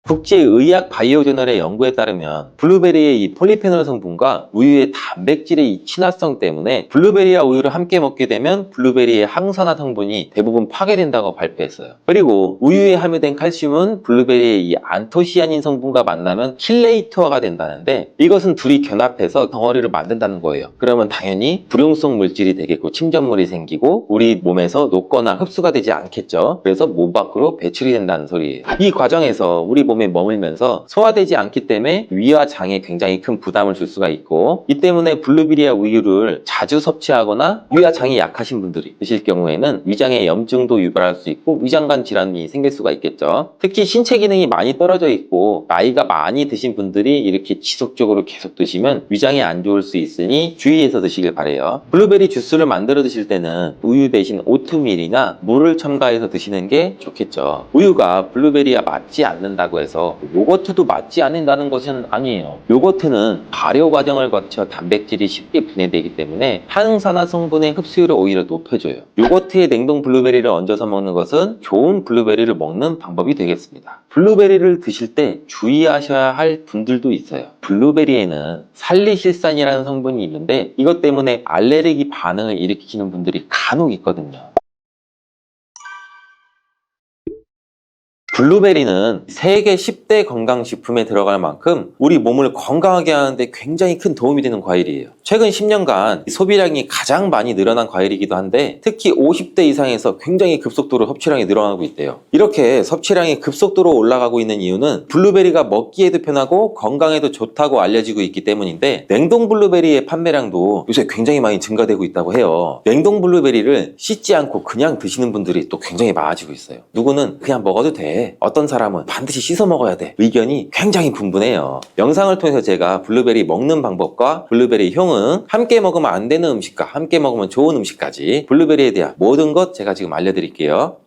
국제의학 바이오저널의 연구에 따르면 블루베리의 이 폴리페놀 성분과 우유의 단백질의 이 친화성 때문에 블루베리와 우유를 함께 먹게 되면 블루베리의 항산화 성분이 대부분 파괴된다고 발표했어요. 그리고 우유에 함유된 칼슘은 블루베리의 이 안토시아닌 성분과 만나면 킬레이터가 된다는데, 이것은 둘이 결합해서 덩어리를 만든다는 거예요. 그러면 당연히 불용성 물질이 되겠고 침전물이 생기고 우리 몸에서 녹거나 흡수가 되지 않겠죠. 그래서 몸 밖으로 배출이 된다는 소리예요. 이 과정에서 우리 몸에 머물면서 소화되지 않기 때문에 위와 장에 굉장히 큰 부담을 줄 수가 있고, 이 때문에 블루베리와 우유를 자주 섭취하거나 위와 장이 약하신 분들이 드실 경우에는 위장에 염증도 유발할 수 있고 위장관 질환이 생길 수가 있겠죠. 특히 신체 기능이 많이 떨어져 있고 나이가 많이 드신 분들이 이렇게 지속적으로 계속 드시면 위장에 안 좋을 수 있으니 주의해서 드시길 바래요. 블루베리 주스를 만들어 드실 때는 우유 대신 오트밀이나 물을 첨가해서 드시는 게 좋겠죠. 우유가 블루베리와 맞지 않는다고 해서 요거트도 맞지 않는다는 것은 아니에요. 요거트는 발효 과정을 거쳐 단백질이 쉽게 분해되기 때문에 항산화 성분의 흡수율을 오히려 높여줘요. 요거트에 냉동 블루베리를 얹어서 먹는 것은 좋은 블루베리를 먹는 방법이 되겠습니다. 블루베리를 드실 때 주의하셔야 할 분들도 있어요. 블루베리에는 살리실산이라는 성분이 있는데 이것 때문에 알레르기 반응을 일으키는 분들이 간혹 있거든요. 블루베리는 세계 10대 건강식품에 들어갈 만큼 우리 몸을 건강하게 하는데 굉장히 큰 도움이 되는 과일이에요. 최근 10년간 소비량이 가장 많이 늘어난 과일이기도 한데, 특히 50대 이상에서 굉장히 급속도로 섭취량이 늘어나고 있대요. 이렇게 섭취량이 급속도로 올라가고 있는 이유는 블루베리가 먹기에도 편하고 건강에도 좋다고 알려지고 있기 때문인데, 냉동 블루베리의 판매량도 요새 굉장히 많이 증가되고 있다고 해요. 냉동 블루베리를 씻지 않고 그냥 드시는 분들이 또 굉장히 많아지고 있어요. 누구는 그냥 먹어도 돼, 어떤 사람은 반드시 씻어 먹어야 돼, 의견이 굉장히 분분해요. 영상을 통해서 제가 블루베리 먹는 방법과 블루베리 효능, 함께 먹으면 안 되는 음식과 함께 먹으면 좋은 음식까지 블루베리에 대한 모든 것 제가 지금 알려드릴게요.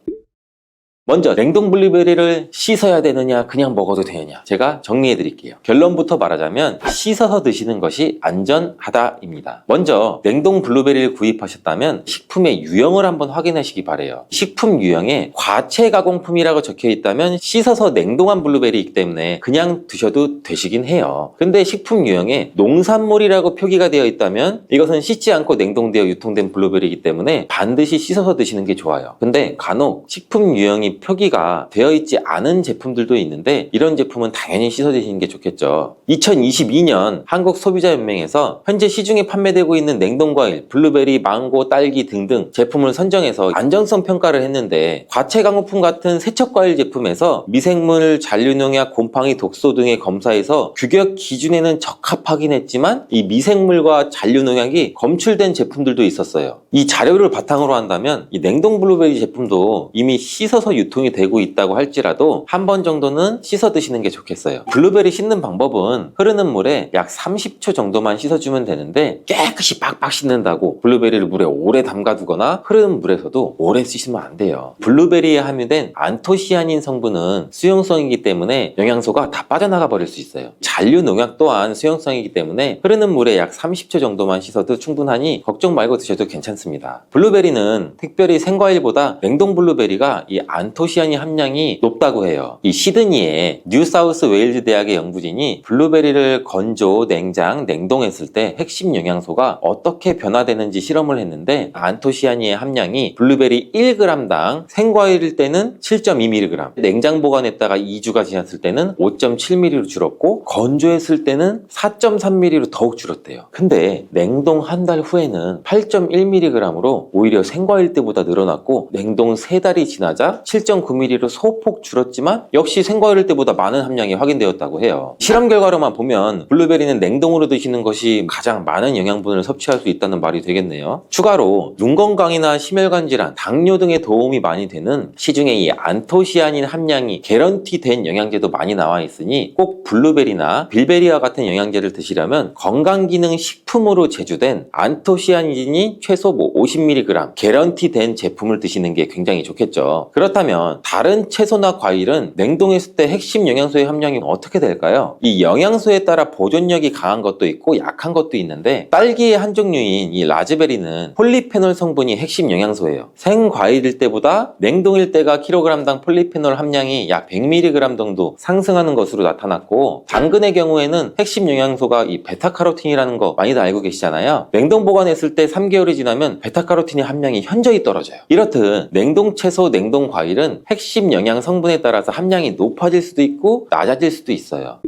먼저 냉동 블루베리를 씻어야 되느냐 그냥 먹어도 되느냐, 제가 정리해 드릴게요. 결론부터 말하자면 씻어서 드시는 것이 안전하다입니다. 먼저 냉동 블루베리를 구입하셨다면 식품의 유형을 한번 확인하시기 바래요. 식품 유형에 과체 가공품이라고 적혀 있다면 씻어서 냉동한 블루베리이기 때문에 그냥 드셔도 되시긴 해요. 근데 식품 유형에 농산물이라고 표기가 되어 있다면 이것은 씻지 않고 냉동되어 유통된 블루베리이기 때문에 반드시 씻어서 드시는 게 좋아요. 근데 간혹 식품 유형이 표기가 되어 있지 않은 제품들도 있는데 이런 제품은 당연히 씻어 드시는 게 좋겠죠. 2022년 한국소비자연맹에서 현재 시중에 판매되고 있는 냉동과일, 블루베리, 망고, 딸기 등등 제품을 선정해서 안전성 평가를 했는데, 과체 가공품 같은 세척과일 제품에서 미생물, 잔류농약, 곰팡이, 독소 등의 검사에서 규격 기준에는 적합하긴 했지만 이 미생물과 잔류농약이 검출된 제품들도 있었어요. 이 자료를 바탕으로 한다면 이 냉동 블루베리 제품도 이미 씻어서 유통이 되고 있다고 할지라도 한 번 정도는 씻어 드시는 게 좋겠어요. 블루베리 씻는 방법은 흐르는 물에 약 30초 정도만 씻어주면 되는데, 깨끗이 빡빡 씻는다고 블루베리를 물에 오래 담가두거나 흐르는 물에서도 오래 씻으면 안 돼요. 블루베리에 함유된 안토시아닌 성분은 수용성이기 때문에 영양소가 다 빠져나가 버릴 수 있어요. 잔류 농약 또한 수용성이기 때문에 흐르는 물에 약 30초 정도만 씻어도 충분하니 걱정 말고 드셔도 괜찮습니다. 블루베리는 특별히 생과일보다 냉동 블루베리가 이 안토시아닌 함량이 높다고 해요. 이 시드니의 뉴사우스 웨일즈 대학의 연구진이 블루베리를 건조, 냉장, 냉동했을 때 핵심 영양소가 어떻게 변화되는지 실험을 했는데, 안토시아닌의 함량이 블루베리 1g당 생과일일 때는 7.2mg, 냉장 보관했다가 2주가 지났을 때는 5.7mg로 줄었고 건조했을 때는 4.3mg로 더욱 줄었대요. 근데 냉동 한 달 후에는 8.1mg으로 오히려 생과일 때보다 늘어났고, 냉동 3달이 지나자 7.9mg로 소폭 줄었지만 역시 생과일 때보다 많은 함량이 확인되었다고 해요. 실험 결과로만 보면 블루베리는 냉동으로 드시는 것이 가장 많은 영양분을 섭취할 수 있다는 말이 되겠네요. 추가로 눈 건강이나 심혈관 질환, 당뇨 등에 도움이 많이 되는 시중에 이 안토시아닌 함량이 개런티된 영양제도 많이 나와 있으니 꼭 블루베리나 빌베리와 같은 영양제를 드시려면 건강기능 식품으로 제조된 안토시아닌이 최소 최소 50mg 개런티 된 제품을 드시는 게 굉장히 좋겠죠. 그렇다면 다른 채소나 과일은 냉동했을 때 핵심 영양소의 함량이 어떻게 될까요? 이 영양소에 따라 보존력이 강한 것도 있고 약한 것도 있는데, 딸기의 한 종류인 이 라즈베리는 폴리페놀 성분이 핵심 영양소예요. 생과일일 때보다 냉동일 때가 킬로그램당 폴리페놀 함량이 약 100mg 정도 상승하는 것으로 나타났고, 당근의 경우에는 핵심 영양소가 이 베타카로틴이라는 거 많이들 알고 계시잖아요. 냉동 보관했을 때 3개월이 지나면 베타카로틴의 함량이 현저히 떨어져요. 이렇듯 냉동 채소, 냉동 과일은 핵심 영양 성분에 따라서 함량이 높아질 수도 있고 낮아질 수도 있어요.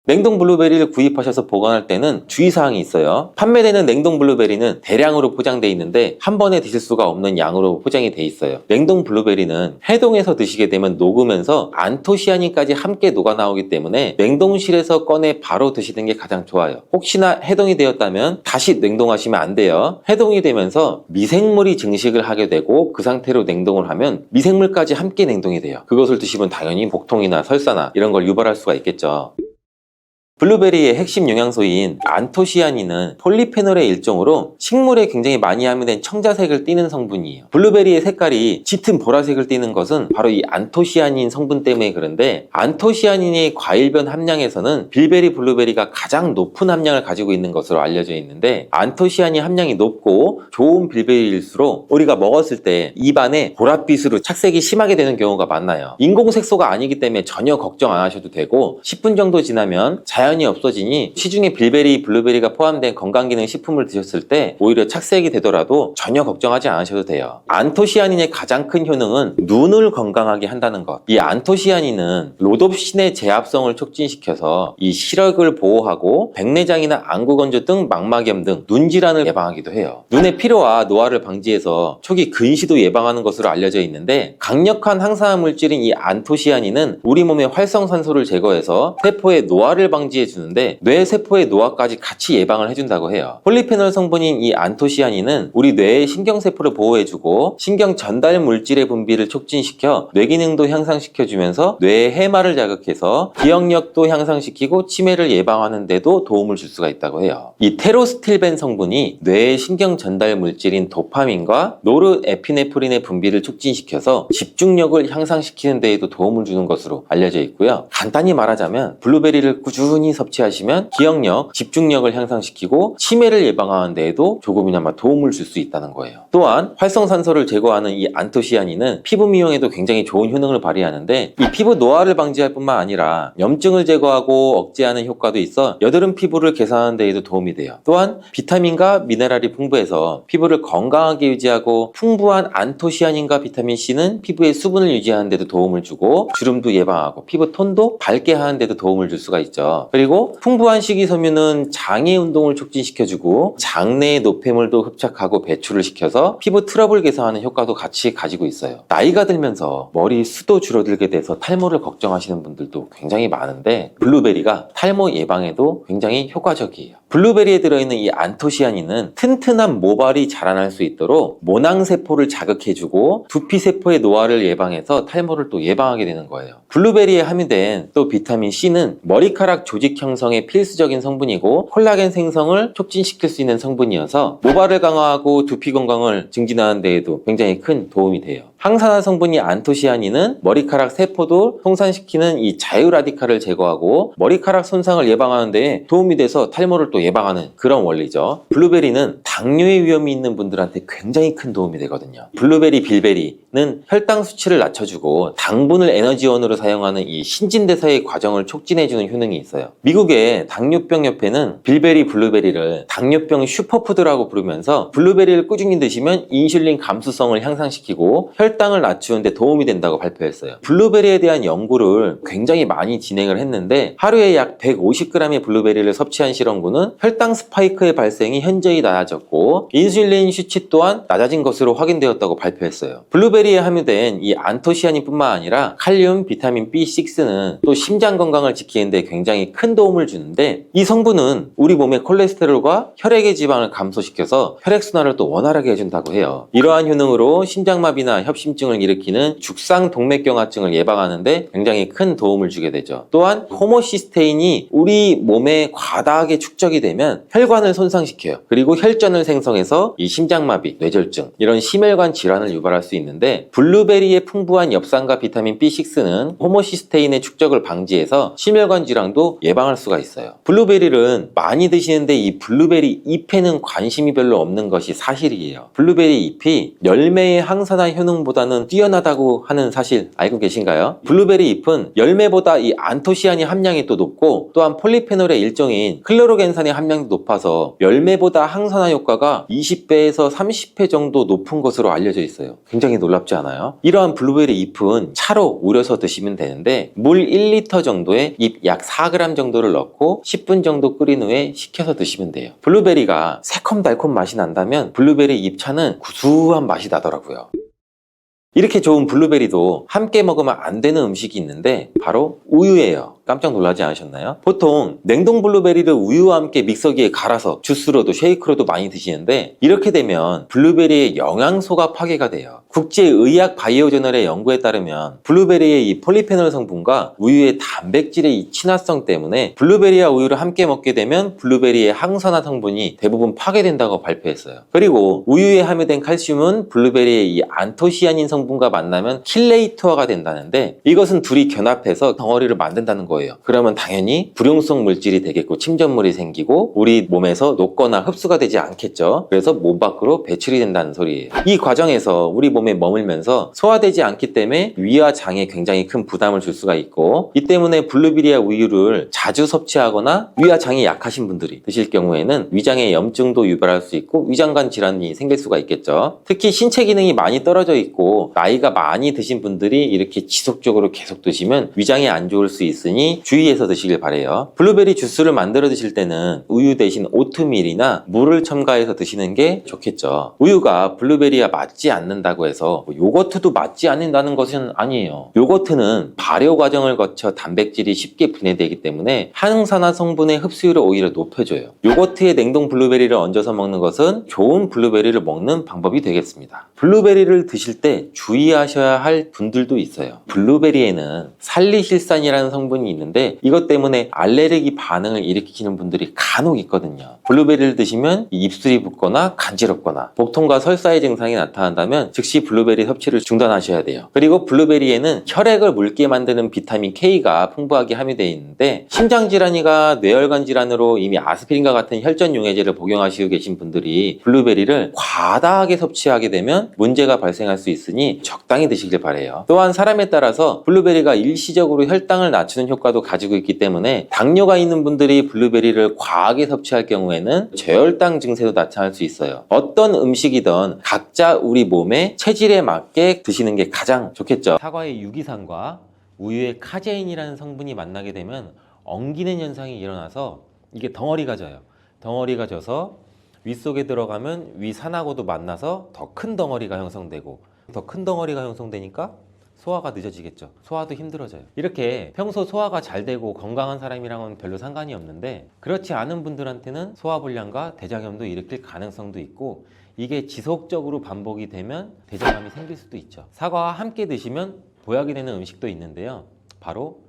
냉동 블루베리를 구입하셔서 보관할 때는 주의사항이 있어요. 판매되는 냉동 블루베리는 대량으로 포장되어 있는데 한 번에 드실 수가 없는 양으로 포장이 되어 있어요. 냉동 블루베리는 해동해서 드시게 되면 녹으면서 안토시아닌까지 함께 녹아 나오기 때문에 냉동실에서 꺼내 바로 드시는 게 가장 좋아요. 혹시나 해동이 되었다면 다시 냉동하시면 안 돼요. 해동이 되면서 미생물이 증식을 하게 되고 그 상태로 냉동을 하면 미생물까지 함께 냉동이 돼요. 그것을 드시면 당연히 복통이나 설사나 이런 걸 유발할 수가 있겠죠. 블루베리의 핵심 영양소인 안토시아닌은 폴리페놀의 일종으로 식물에 굉장히 많이 함유된 청자색을 띠는 성분이에요. 블루베리의 색깔이 짙은 보라색을 띠는 것은 바로 이 안토시아닌 성분 때문에 그런데, 안토시아닌의 과일별 함량에서는 빌베리 블루베리가 가장 높은 함량을 가지고 있는 것으로 알려져 있는데, 안토시아닌 함량이 높고 좋은 빌베리일수록 우리가 먹었을 때 입안에 보랏빛으로 착색이 심하게 되는 경우가 많아요. 인공색소가 아니기 때문에 전혀 걱정 안 하셔도 되고, 10분 정도 지나면 자연히 없어지니 시중에 빌베리, 블루베리가 포함된 건강기능 식품을 드셨을 때 오히려 착색이 되더라도 전혀 걱정하지 않으셔도 돼요. 안토시아닌의 가장 큰 효능은 눈을 건강하게 한다는 것. 이 안토시아닌은 로놉신의 제합성을 촉진시켜서 이 시력을 보호하고 백내장이나 안구건조 등 망막염 등 눈질환을 예방하기도 해요. 눈의 피로와 노화를 방지해서 초기 근시도 예방하는 것으로 알려져 있는데, 강력한 항산화 물질인 이 안토시아닌은 우리 몸의 활성산소를 제거해서 세포의 노화를 방지해 주는데 뇌 세포의 노화까지 같이 예방을 해준다고 해요. 폴리페놀 성분인 이 안토시아닌은 우리 뇌의 신경세포를 보호해주고 신경 전달 물질의 분비를 촉진시켜 뇌 기능도 향상시켜주면서 뇌의 해마를 자극해서 기억력도 향상시키고 치매를 예방하는 데도 도움을 줄 수가 있다고 해요. 이 테로스틸벤 성분이 뇌의 신경 전달 물질인 도파민과 노르에피네프린의 분비를 촉진시켜서 집중력을 향상시키는 데에도 도움을 주는 것으로 알려져 있고요. 간단히 말하자면 블루베리를 꾸준히 섭취하시면 기억력, 집중력을 향상시키고 치매를 예방하는 데에도 조금이나마 도움을 줄 수 있다는 거예요. 또한 활성산소를 제거하는 이 안토시아닌은 피부 미용에도 굉장히 좋은 효능을 발휘하는데, 이 피부 노화를 방지할 뿐만 아니라 염증을 제거하고 억제하는 효과도 있어 여드름 피부를 개선하는 데에도 도움이 돼요. 또한 비타민과 미네랄이 풍부해서 피부를 건강하게 유지하고, 풍부한 안토시아닌과 비타민C는 피부의 수분을 유지하는 데도 도움을 주고 주름도 예방하고 피부 톤도 밝게 하는 데도 도움을 줄 수가 있죠. 그리고 풍부한 식이섬유는 장의 운동을 촉진시켜주고 장내의 노폐물도 흡착하고 배출을 시켜서 피부 트러블 개선하는 효과도 같이 가지고 있어요. 나이가 들면서 머리 숱도 줄어들게 돼서 탈모를 걱정하시는 분들도 굉장히 많은데, 블루베리가 탈모 예방에도 굉장히 효과적이에요. 블루베리에 들어있는 이 안토시아닌은 튼튼한 모발이 자라날 수 있도록 모낭세포를 자극해주고 두피세포의 노화를 예방해서 탈모를 또 예방하게 되는 거예요. 블루베리에 함유된 또 비타민C는 머리카락 조직 형성에 필수적인 성분이고 콜라겐 생성을 촉진시킬 수 있는 성분이어서 모발을 강화하고 두피 건강을 증진하는 데에도 굉장히 큰 도움이 돼요. 항산화 성분이 안토시아닌은 머리카락 세포도 송산시키는 이 자유라디칼을 제거하고 머리카락 손상을 예방하는 데 도움이 돼서 탈모를 또 예방하는 그런 원리죠. 블루베리는 당뇨의 위험이 있는 분들한테 굉장히 큰 도움이 되거든요. 블루베리, 빌베리는 혈당 수치를 낮춰주고 당분을 에너지원으로 사용하는 이 신진대사의 과정을 촉진해주는 효능이 있어요. 미국의 당뇨병 협회는 빌베리, 블루베리를 당뇨병 슈퍼푸드라고 부르면서 블루베리를 꾸준히 드시면 인슐린 감수성을 향상시키고 혈당을 낮추는 데 도움이 된다고 발표했어요. 블루베리에 대한 연구를 굉장히 많이 진행을 했는데, 하루에 약 150g의 블루베리를 섭취한 실험군은 혈당 스파이크의 발생이 현저히 낮아졌고 인슐린 수치 또한 낮아진 것으로 확인되었다고 발표했어요. 블루베리에 함유된 이 안토시아닌뿐만 아니라 칼륨, 비타민 B6는 또 심장 건강을 지키는 데 굉장히 큰 도움을 주는데, 이 성분은 우리 몸의 콜레스테롤과 혈액의 지방을 감소시켜서 혈액순환을 또 원활하게 해준다고 해요. 이러한 효능으로 심장마비나 협 협심증을 일으키는 죽상동맥경화증을 예방하는 데 굉장히 큰 도움을 주게 되죠. 또한 호모시스테인이 우리 몸에 과다하게 축적이 되면 혈관을 손상시켜요. 그리고 혈전을 생성해서 이 심장마비, 뇌졸중 이런 심혈관 질환을 유발할 수 있는데, 블루베리의 풍부한 엽산과 비타민 B6는 호모시스테인의 축적을 방지해서 심혈관 질환도 예방할 수가 있어요. 블루베리를 많이 드시는데 이 블루베리 잎에는 관심이 별로 없는 것이 사실이에요. 블루베리 잎이 열매의 항산화 효능보다는 뛰어나다고 하는 사실 알고 계신가요? 블루베리 잎은 열매보다 이 안토시아닌 함량이 또 높고, 또한 폴리페놀의 일종인 클로로겐산의 함량도 높아서 열매보다 항산화 효과가 20배에서 30배 정도 높은 것으로 알려져 있어요. 굉장히 놀랍지 않아요? 이러한 블루베리 잎은 차로 우려서 드시면 되는데, 물 1리터 정도에 잎 약 4g 정도를 넣고 10분 정도 끓인 후에 식혀서 드시면 돼요. 블루베리가 새콤달콤 맛이 난다면 블루베리 잎차는 구수한 맛이 나더라고요. 이렇게 좋은 블루베리도 함께 먹으면 안 되는 음식이 있는데 바로 우유예요. 깜짝 놀라지 않으셨나요? 보통 냉동 블루베리를 우유와 함께 믹서기에 갈아서 주스로도 쉐이크로도 많이 드시는데, 이렇게 되면 블루베리의 영양소가 파괴가 돼요. 국제의학 바이오저널의 연구에 따르면 블루베리의 이 폴리페놀 성분과 우유의 단백질의 이 친화성 때문에 블루베리와 우유를 함께 먹게 되면 블루베리의 항산화 성분이 대부분 파괴된다고 발표했어요. 그리고 우유에 함유된 칼슘은 블루베리의 이 안토시아닌 성분과 만나면 킬레이터가 된다는데, 이것은 둘이 견합해서 덩어리를 만든다는 거예요. 그러면 당연히 불용성 물질이 되겠고 침전물이 생기고 우리 몸에서 녹거나 흡수가 되지 않겠죠. 그래서 몸 밖으로 배출이 된다는 소리예요. 이 과정에서 우리 몸에 머물면서 소화되지 않기 때문에 위와 장에 굉장히 큰 부담을 줄 수가 있고, 이 때문에 블루베리와 우유를 자주 섭취하거나 위와 장이 약하신 분들이 드실 경우에는 위장에 염증도 유발할 수 있고 위장관 질환이 생길 수가 있겠죠. 특히 신체 기능이 많이 떨어져 있고 나이가 많이 드신 분들이 이렇게 지속적으로 계속 드시면 위장에 안 좋을 수 있으니 주의해서 드시길 바래요. 블루베리 주스를 만들어 드실 때는 우유 대신 오트밀이나 물을 첨가해서 드시는 게 좋겠죠. 우유가 블루베리와 맞지 않는다고 해서 요거트도 맞지 않는다는 것은 아니에요. 요거트는 발효 과정을 거쳐 단백질이 쉽게 분해되기 때문에 항산화 성분의 흡수율을 오히려 높여줘요. 요거트에 냉동 블루베리를 얹어서 먹는 것은 좋은 블루베리를 먹는 방법이 되겠습니다. 블루베리를 드실 때 주의하셔야 할 분들도 있어요. 블루베리에는 살리실산이라는 성분이 있는데 이것 때문에 알레르기 반응을 일으키는 분들이 간혹 있거든요. 블루베리를 드시면 입술이 붓거나 간지럽거나 복통과 설사의 증상이 나타난다면 즉시 블루베리 섭취를 중단하셔야 돼요. 그리고 블루베리에는 혈액을 묽게 만드는 비타민 K가 풍부하게 함유되어 있는데, 심장질환이나 뇌혈관 질환으로 이미 아스피린과 같은 혈전 용해제를 복용하시고 계신 분들이 블루베리를 과다하게 섭취하게 되면 문제가 발생할 수 있으니 적당히 드시길 바래요. 또한 사람에 따라서 블루베리가 일시적으로 혈당을 낮추는 효과도 가지고 있기 때문에 당뇨가 있는 분들이 블루베리를 과하게 섭취할 경우에는 저혈당 증세도 나타날 수 있어요. 어떤 음식이든 각자 우리 몸의 체질에 맞게 드시는 게 가장 좋겠죠. 사과의 유기산과 우유의 카제인이라는 성분이 만나게 되면 엉기는 현상이 일어나서 이게 덩어리가 져요. 덩어리가 져서 위 속에 들어가면 위 산하고도 만나서 더 큰 덩어리가 형성되고, 더 큰 덩어리가 형성되니까 소화가 늦어지겠죠. 소화도 힘들어져요. 이렇게 평소 소화가 잘 되고 건강한 사람이랑은 별로 상관이 없는데, 그렇지 않은 분들한테는 소화불량과 대장염도 일으킬 가능성도 있고, 이게 지속적으로 반복이 되면 대장암이 생길 수도 있죠. 사과와 함께 드시면 보약이 되는 음식도 있는데요. 바로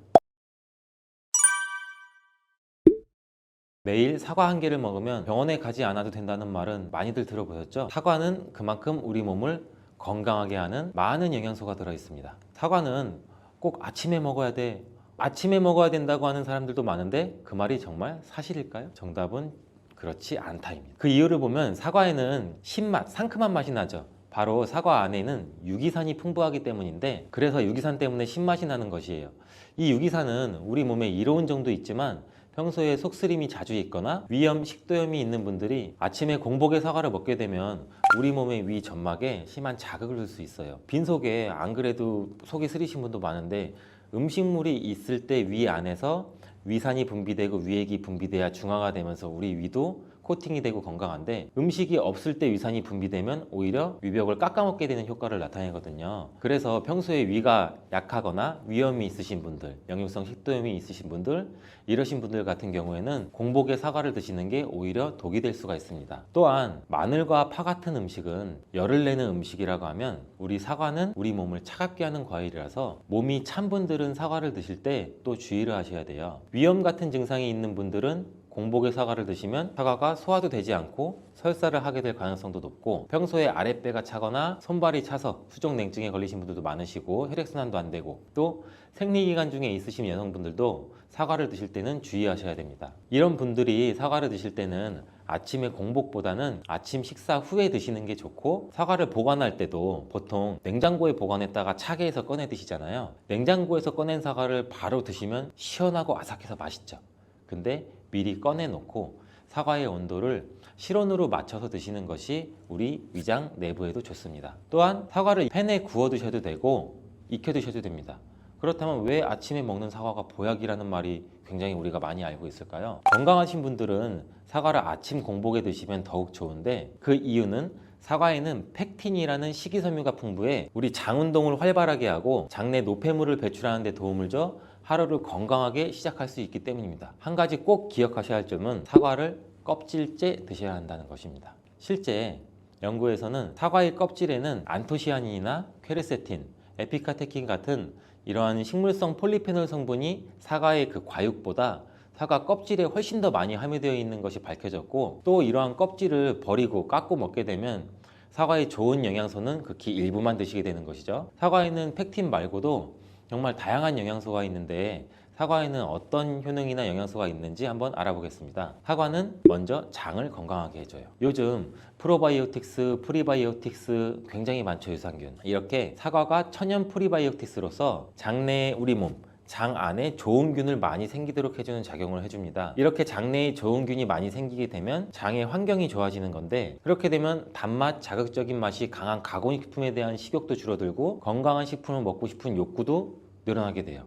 매일 사과 한 개를 먹으면 병원에 가지 않아도 된다는 말은 많이들 들어보셨죠? 사과는 그만큼 우리 몸을 건강하게 하는 많은 영양소가 들어 있습니다. 사과는 꼭 아침에 먹어야 돼, 아침에 먹어야 된다고 하는 사람들도 많은데 그 말이 정말 사실일까요? 정답은 그렇지 않다입니다. 그 이유를 보면 사과에는 신맛, 상큼한 맛이 나죠. 바로 사과 안에는 유기산이 풍부하기 때문인데, 그래서 유기산 때문에 신맛이 나는 것이에요. 이 유기산은 우리 몸에 이로운 정도 있지만 평소에 속쓰림이 자주 있거나 위염, 식도염이 있는 분들이 아침에 공복에 사과를 먹게 되면 우리 몸의 위 점막에 심한 자극을 줄 수 있어요. 빈속에 안 그래도 속이 쓰리신 분도 많은데, 음식물이 있을 때 위 안에서 위산이 분비되고 위액이 분비돼야 중화가 되면서 우리 위도 코팅이 되고 건강한데, 음식이 없을 때 위산이 분비되면 오히려 위벽을 깎아먹게 되는 효과를 나타내거든요. 그래서 평소에 위가 약하거나 위염이 있으신 분들, 역류성 식도염이 있으신 분들, 이러신 분들 같은 경우에는 공복에 사과를 드시는 게 오히려 독이 될 수가 있습니다. 또한 마늘과 파 같은 음식은 열을 내는 음식이라고 하면, 우리 사과는 우리 몸을 차갑게 하는 과일이라서 몸이 찬 분들은 사과를 드실 때 또 주의를 하셔야 돼요. 위염 같은 증상이 있는 분들은 공복에 사과를 드시면 사과가 소화도 되지 않고 설사를 하게 될 가능성도 높고, 평소에 아랫배가 차거나 손발이 차서 수족냉증에 걸리신 분들도 많으시고 혈액순환도 안 되고, 또 생리기간 중에 있으신 여성분들도 사과를 드실 때는 주의하셔야 됩니다. 이런 분들이 사과를 드실 때는 아침에 공복보다는 아침 식사 후에 드시는 게 좋고, 사과를 보관할 때도 보통 냉장고에 보관했다가 차게 해서 꺼내 드시잖아요. 냉장고에서 꺼낸 사과를 바로 드시면 시원하고 아삭해서 맛있죠. 근데 미리 꺼내 놓고 사과의 온도를 실온으로 맞춰서 드시는 것이 우리 위장 내부에도 좋습니다. 또한 사과를 팬에 구워 드셔도 되고 익혀 드셔도 됩니다. 그렇다면 왜 아침에 먹는 사과가 보약이라는 말이 굉장히 우리가 많이 알고 있을까요? 건강하신 분들은 사과를 아침 공복에 드시면 더욱 좋은데, 그 이유는 사과에는 펙틴이라는 식이섬유가 풍부해 우리 장 운동을 활발하게 하고 장내 노폐물을 배출하는 데 도움을 줘 하루를 건강하게 시작할 수 있기 때문입니다. 한 가지 꼭 기억하셔야 할 점은 사과를 껍질째 드셔야 한다는 것입니다. 실제 연구에서는 사과의 껍질에는 안토시아닌이나 퀘르세틴, 에피카테킨 같은 이러한 식물성 폴리페놀 성분이 사과의 그 과육보다 사과 껍질에 훨씬 더 많이 함유되어 있는 것이 밝혀졌고, 또 이러한 껍질을 버리고 깎고 먹게 되면 사과의 좋은 영양소는 극히 일부만 드시게 되는 것이죠. 사과에는 펙틴 말고도 정말 다양한 영양소가 있는데, 사과에는 어떤 효능이나 영양소가 있는지 한번 알아보겠습니다. 사과는 먼저 장을 건강하게 해줘요. 요즘 프로바이오틱스, 프리바이오틱스 굉장히 많죠, 유산균. 이렇게 사과가 천연 프리바이오틱스로서 장내에 우리 몸, 장 안에 좋은 균을 많이 생기도록 해주는 작용을 해줍니다. 이렇게 장내에 좋은 균이 많이 생기게 되면 장의 환경이 좋아지는 건데, 그렇게 되면 단맛, 자극적인 맛이 강한 가공식품에 대한 식욕도 줄어들고 건강한 식품을 먹고 싶은 욕구도 늘어나게 돼요.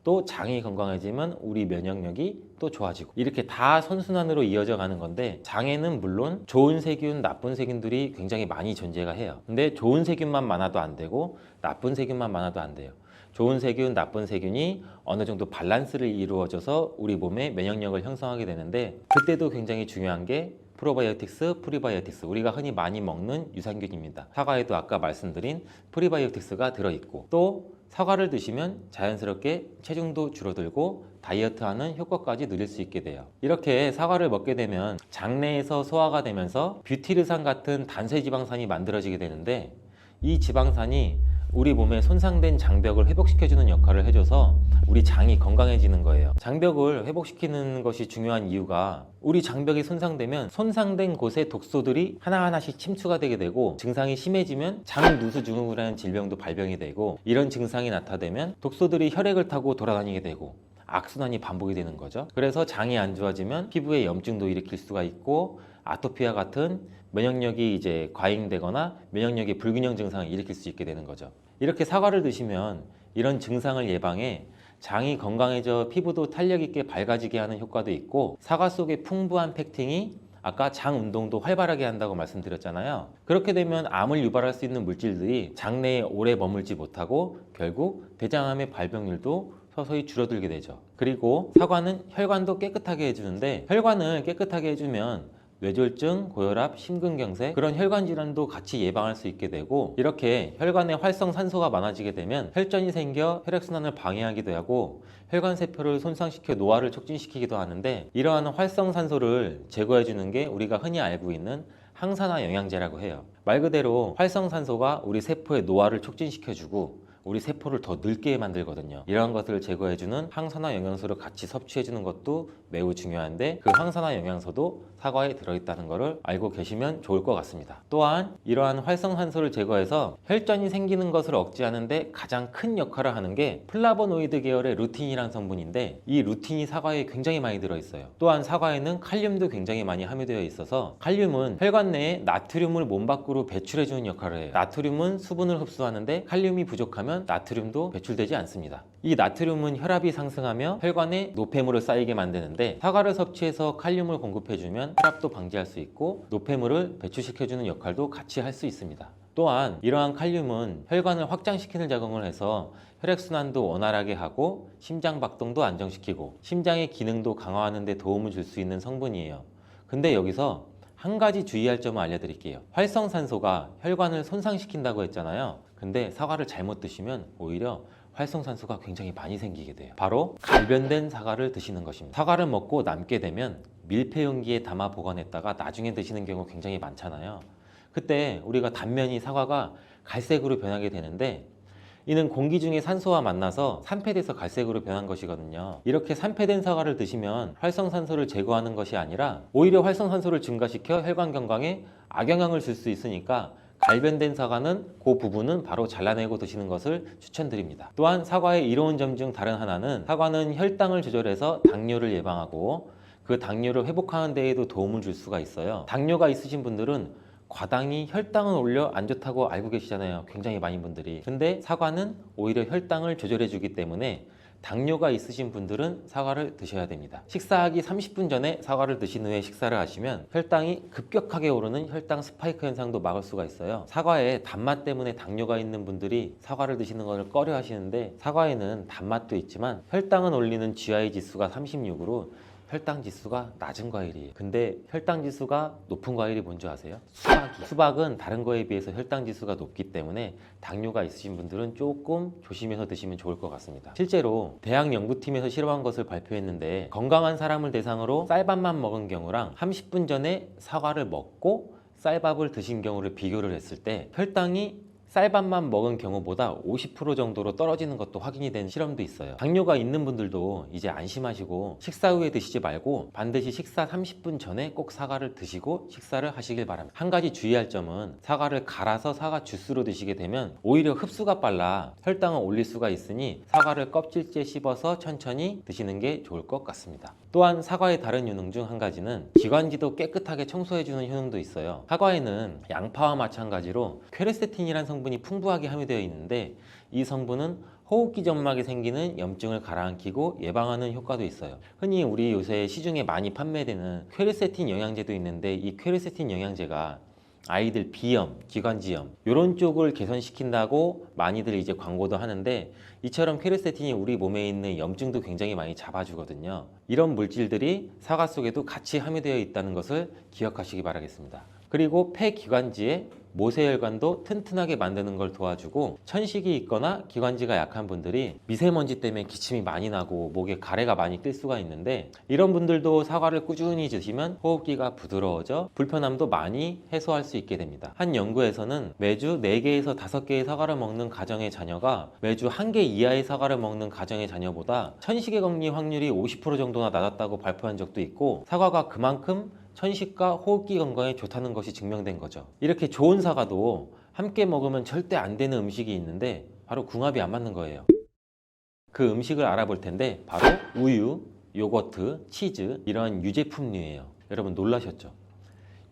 또 장이 건강해지면 우리 면역력이 또 좋아지고, 이렇게 다 선순환으로 이어져 가는 건데, 장에는 물론 좋은 세균, 나쁜 세균들이 굉장히 많이 존재가 해요. 근데 좋은 세균만 많아도 안 되고 나쁜 세균만 많아도 안 돼요. 좋은 세균, 나쁜 세균이 어느 정도 밸런스를 이루어져서 우리 몸의 면역력을 형성하게 되는데, 그때도 굉장히 중요한 게 프로바이오틱스, 프리바이오틱스, 우리가 흔히 많이 먹는 유산균입니다. 사과에도 아까 말씀드린 프리바이오틱스가 들어있고, 또 사과를 드시면 자연스럽게 체중도 줄어들고 다이어트하는 효과까지 누릴 수 있게 돼요. 이렇게 사과를 먹게 되면 장내에서 소화가 되면서 뷰티르산 같은 단세지방산이 만들어지게 되는데, 이 지방산이 우리 몸에 손상된 장벽을 회복시켜주는 역할을 해줘서 우리 장이 건강해지는 거예요. 장벽을 회복시키는 것이 중요한 이유가, 우리 장벽이 손상되면 손상된 곳에 독소들이 하나하나씩 침투가 되게 되고, 증상이 심해지면 장누수증후군이라는 질병도 발병이 되고, 이런 증상이 나타나면 독소들이 혈액을 타고 돌아다니게 되고 악순환이 반복이 되는 거죠. 그래서 장이 안 좋아지면 피부에 염증도 일으킬 수가 있고, 아토피와 같은 면역력이 이제 과잉되거나 면역력의 불균형 증상을 일으킬 수 있게 되는 거죠. 이렇게 사과를 드시면 이런 증상을 예방해 장이 건강해져 피부도 탄력 있게 밝아지게 하는 효과도 있고, 사과 속의 풍부한 펙틴이 아까 장 운동도 활발하게 한다고 말씀드렸잖아요. 그렇게 되면 암을 유발할 수 있는 물질들이 장내에 오래 머물지 못하고 결국 대장암의 발병률도 서서히 줄어들게 되죠. 그리고 사과는 혈관도 깨끗하게 해주는데, 혈관을 깨끗하게 해주면 뇌졸중, 고혈압, 심근경색, 그런 혈관 질환도 같이 예방할 수 있게 되고, 이렇게 혈관에 활성산소가 많아지게 되면 혈전이 생겨 혈액순환을 방해하기도 하고 혈관세포를 손상시켜 노화를 촉진시키기도 하는데, 이러한 활성산소를 제거해주는 게 우리가 흔히 알고 있는 항산화 영양제라고 해요. 말 그대로 활성산소가 우리 세포의 노화를 촉진시켜주고 우리 세포를 더 늙게 만들거든요. 이러한 것들을 제거해주는 항산화 영양소를 같이 섭취해주는 것도 매우 중요한데, 그 항산화 영양소도 사과에 들어있다는 것을 알고 계시면 좋을 것 같습니다. 또한 이러한 활성산소를 제거해서 혈전이 생기는 것을 억제하는데 가장 큰 역할을 하는 게 플라보노이드 계열의 루틴이라는 성분인데, 이 루틴이 사과에 굉장히 많이 들어있어요. 또한 사과에는 칼륨도 굉장히 많이 함유되어 있어서, 칼륨은 혈관 내에 나트륨을 몸 밖으로 배출해주는 역할을 해요. 나트륨은 수분을 흡수하는데 칼륨이 부족하면 먹으면 나트륨도 배출되지 않습니다. 이 나트륨은 혈압이 상승하며 혈관에 노폐물을 쌓이게 만드는데 사과를 섭취해서 칼륨을 공급해주면 혈압도 방지할 수 있고 노폐물을 배출시켜주는 역할도 같이 할 수 있습니다. 또한 이러한 칼륨은 혈관을 확장시키는 작용을 해서 혈액순환도 원활하게 하고 심장 박동도 안정시키고 심장의 기능도 강화하는 데 도움을 줄 수 있는 성분이에요. 근데 여기서 한 가지 주의할 점을 알려드릴게요. 활성산소가 혈관을 손상시킨다고 했잖아요. 근데 사과를 잘못 드시면 오히려 활성산소가 굉장히 많이 생기게 돼요. 바로 갈변된 사과를 드시는 것입니다. 사과를 먹고 남게 되면 밀폐 용기에 담아 보관했다가 나중에 드시는 경우 굉장히 많잖아요. 그때 우리가 단면이 사과가 갈색으로 변하게 되는데 이는 공기 중에 산소와 만나서 산패돼서 갈색으로 변한 것이거든요. 이렇게 산패된 사과를 드시면 활성산소를 제거하는 것이 아니라 오히려 활성산소를 증가시켜 혈관 건강에 악영향을 줄 수 있으니까 갈변된 사과는 그 부분은 바로 잘라내고 드시는 것을 추천드립니다. 또한 사과의 이로운 점 중 다른 하나는 사과는 혈당을 조절해서 당뇨를 예방하고 그 당뇨를 회복하는 데에도 도움을 줄 수가 있어요. 당뇨가 있으신 분들은 과당이 혈당을 올려 안 좋다고 알고 계시잖아요. 굉장히 많은 분들이. 근데 사과는 오히려 혈당을 조절해 주기 때문에 당뇨가 있으신 분들은 사과를 드셔야 됩니다. 식사하기 30분 전에 사과를 드신 후에 식사를 하시면 혈당이 급격하게 오르는 혈당 스파이크 현상도 막을 수가 있어요. 사과에 단맛 때문에 당뇨가 있는 분들이 사과를 드시는 것을 꺼려 하시는데 사과에는 단맛도 있지만 혈당은 올리는 GI 지수가 36으로 혈당 지수가 낮은 과일이에요. 근데 혈당 지수가 높은 과일이 뭔지 아세요? 수박은 다른 거에 비해서 혈당 지수가 높기 때문에 당뇨가 있으신 분들은 조금 조심해서 드시면 좋을 것 같습니다. 실제로 대학 연구팀에서 실험한 것을 발표했는데 건강한 사람을 대상으로 쌀밥만 먹은 경우랑 30분 전에 사과를 먹고 쌀밥을 드신 경우를 비교를 했을 때 혈당이 쌀밥만 먹은 경우보다 50% 정도로 떨어지는 것도 확인이 된 실험도 있어요. 당뇨가 있는 분들도 이제 안심하시고 식사 후에 드시지 말고 반드시 식사 30분 전에 꼭 사과를 드시고 식사를 하시길 바랍니다. 한 가지 주의할 점은 사과를 갈아서 사과 주스로 드시게 되면 오히려 흡수가 빨라 혈당을 올릴 수가 있으니 사과를 껍질째 씹어서 천천히 드시는 게 좋을 것 같습니다. 또한 사과의 다른 효능 중 한 가지는 기관지도 깨끗하게 청소해주는 효능도 있어요. 사과에는 양파와 마찬가지로 퀘르세틴이라는 성분이 풍부하게 함유되어 있는데 이 성분은 호흡기 점막에 생기는 염증을 가라앉히고 예방하는 효과도 있어요. 흔히 우리 요새 시중에 많이 판매되는 퀘르세틴 영양제도 있는데 이 퀘르세틴 영양제가 아이들 비염, 기관지염 이런 쪽을 개선시킨다고 많이들 이제 광고도 하는데 이처럼 퀘르세틴이 우리 몸에 있는 염증도 굉장히 많이 잡아주거든요. 이런 물질들이 사과 속에도 같이 함유되어 있다는 것을 기억하시기 바라겠습니다. 그리고 폐기관지에 모세혈관도 튼튼하게 만드는 걸 도와주고 천식이 있거나 기관지가 약한 분들이 미세먼지 때문에 기침이 많이 나고 목에 가래가 많이 낄 수가 있는데 이런 분들도 사과를 꾸준히 드시면 호흡기가 부드러워져 불편함도 많이 해소할 수 있게 됩니다. 한 연구에서는 매주 4개에서 5개의 사과를 먹는 가정의 자녀가 매주 1개 이하의 사과를 먹는 가정의 자녀보다 천식에 걸릴 확률이 50% 정도나 낮았다고 발표한 적도 있고 사과가 그만큼 천식과 호흡기 건강에 좋다는 것이 증명된 거죠. 이렇게 좋은 사과도 함께 먹으면 절대 안 되는 음식이 있는데 바로 궁합이 안 맞는 거예요. 그 음식을 알아볼 텐데 바로 우유, 요거트, 치즈 이런 유제품류예요. 여러분 놀라셨죠?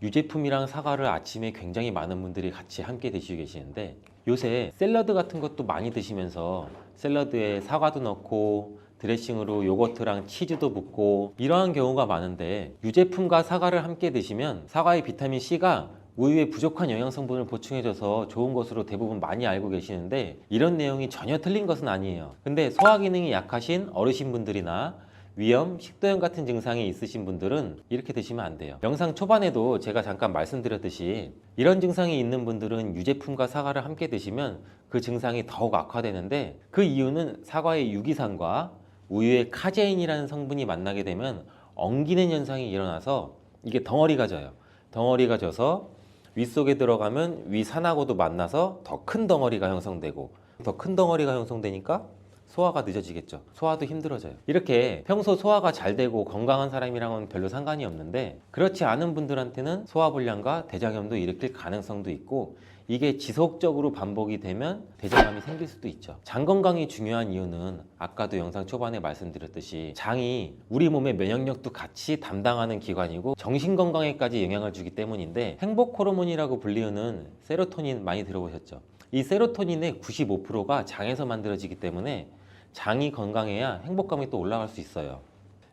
유제품이랑 사과를 아침에 굉장히 많은 분들이 같이 함께 드시고 계시는데 요새 샐러드 같은 것도 많이 드시면서 샐러드에 사과도 넣고 드레싱으로 요거트랑 치즈도 붓고 이러한 경우가 많은데 유제품과 사과를 함께 드시면 사과의 비타민C가 우유에 부족한 영양 성분을 보충해줘서 좋은 것으로 대부분 많이 알고 계시는데 이런 내용이 전혀 틀린 것은 아니에요. 근데 소화 기능이 약하신 어르신분들이나 위염, 식도염 같은 증상이 있으신 분들은 이렇게 드시면 안 돼요. 영상 초반에도 제가 잠깐 말씀드렸듯이 이런 증상이 있는 분들은 유제품과 사과를 함께 드시면 그 증상이 더욱 악화되는데 그 이유는 사과의 유기산과 우유의 카제인이라는 성분이 만나게 되면 엉기는 현상이 일어나서 이게 덩어리가 져요. 덩어리가 져서 윗속에 들어가면 위산하고도 만나서 더 큰 덩어리가 형성되고 더 큰 덩어리가 형성되니까 소화가 늦어지겠죠. 소화도 힘들어져요. 이렇게 평소 소화가 잘 되고 건강한 사람이랑은 별로 상관이 없는데 그렇지 않은 분들한테는 소화불량과 대장염도 일으킬 가능성도 있고 이게 지속적으로 반복이 되면 대장암이 생길 수도 있죠. 장 건강이 중요한 이유는 아까도 영상 초반에 말씀드렸듯이 장이 우리 몸의 면역력도 같이 담당하는 기관이고 정신 건강에까지 영향을 주기 때문인데 행복 호르몬이라고 불리우는 세로토닌 많이 들어보셨죠? 이 세로토닌의 95%가 장에서 만들어지기 때문에 장이 건강해야 행복감이 또 올라갈 수 있어요.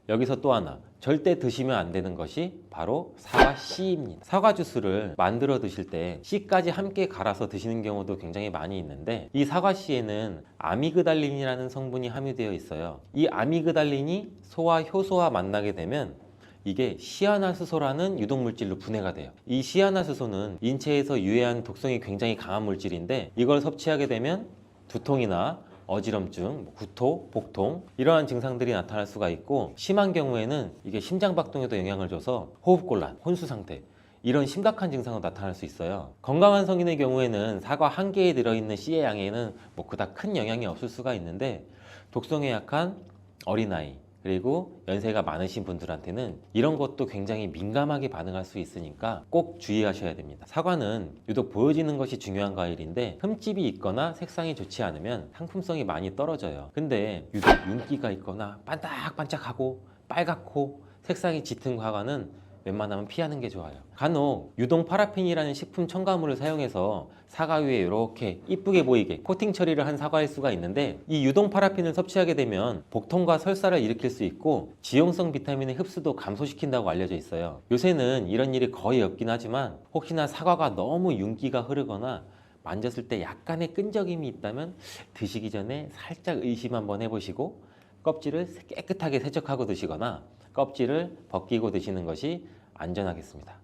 여기서 또 하나, 절대 드시면 안 되는 것이 바로 사과 씨입니다. 사과 주스를 만들어 드실 때 씨까지 함께 갈아서 드시는 경우도 굉장히 많이 있는데, 이 사과 씨에는 아미그달린이라는 성분이 함유되어 있어요. 이 아미그달린이 소와 효소와 만나게 되면 이게 시아나스소라는 유독물질로 분해가 돼요. 이 시아나스소는 인체에서 유해한 독성이 굉장히 강한 물질인데, 이걸 섭취하게 되면 두통이나 어지럼증, 구토, 복통 이러한 증상들이 나타날 수가 있고, 심한 경우에는 이게 심장박동에도 영향을 줘서 호흡곤란, 혼수상태 이런 심각한 증상도 나타날 수 있어요. 건강한 성인의 경우에는 사과 한 개에 들어있는 씨의 양에는 그닥 큰 영향이 없을 수가 있는데, 독성에 약한 어린아이 그리고 연세가 많으신 분들한테는 이런 것도 굉장히 민감하게 반응할 수 있으니까 꼭 주의하셔야 됩니다. 사과는 유독 보여지는 것이 중요한 과일인데, 흠집이 있거나 색상이 좋지 않으면 상품성이 많이 떨어져요. 근데 유독 윤기가 있거나 반짝반짝하고 빨갛고 색상이 짙은 사과는 웬만하면 피하는 게 좋아요. 간혹 유동 파라핀이라는 식품 첨가물을 사용해서 사과 위에 이렇게 이쁘게 보이게 코팅 처리를 한 사과일 수가 있는데, 이 유동 파라핀을 섭취하게 되면 복통과 설사를 일으킬 수 있고 지용성 비타민의 흡수도 감소시킨다고 알려져 있어요. 요새는 이런 일이 거의 없긴 하지만, 혹시나 사과가 너무 윤기가 흐르거나 만졌을 때 약간의 끈적임이 있다면 드시기 전에 살짝 의심 한번 해보시고 껍질을 깨끗하게 세척하고 드시거나 껍질을 벗기고 드시는 것이 안전하겠습니다.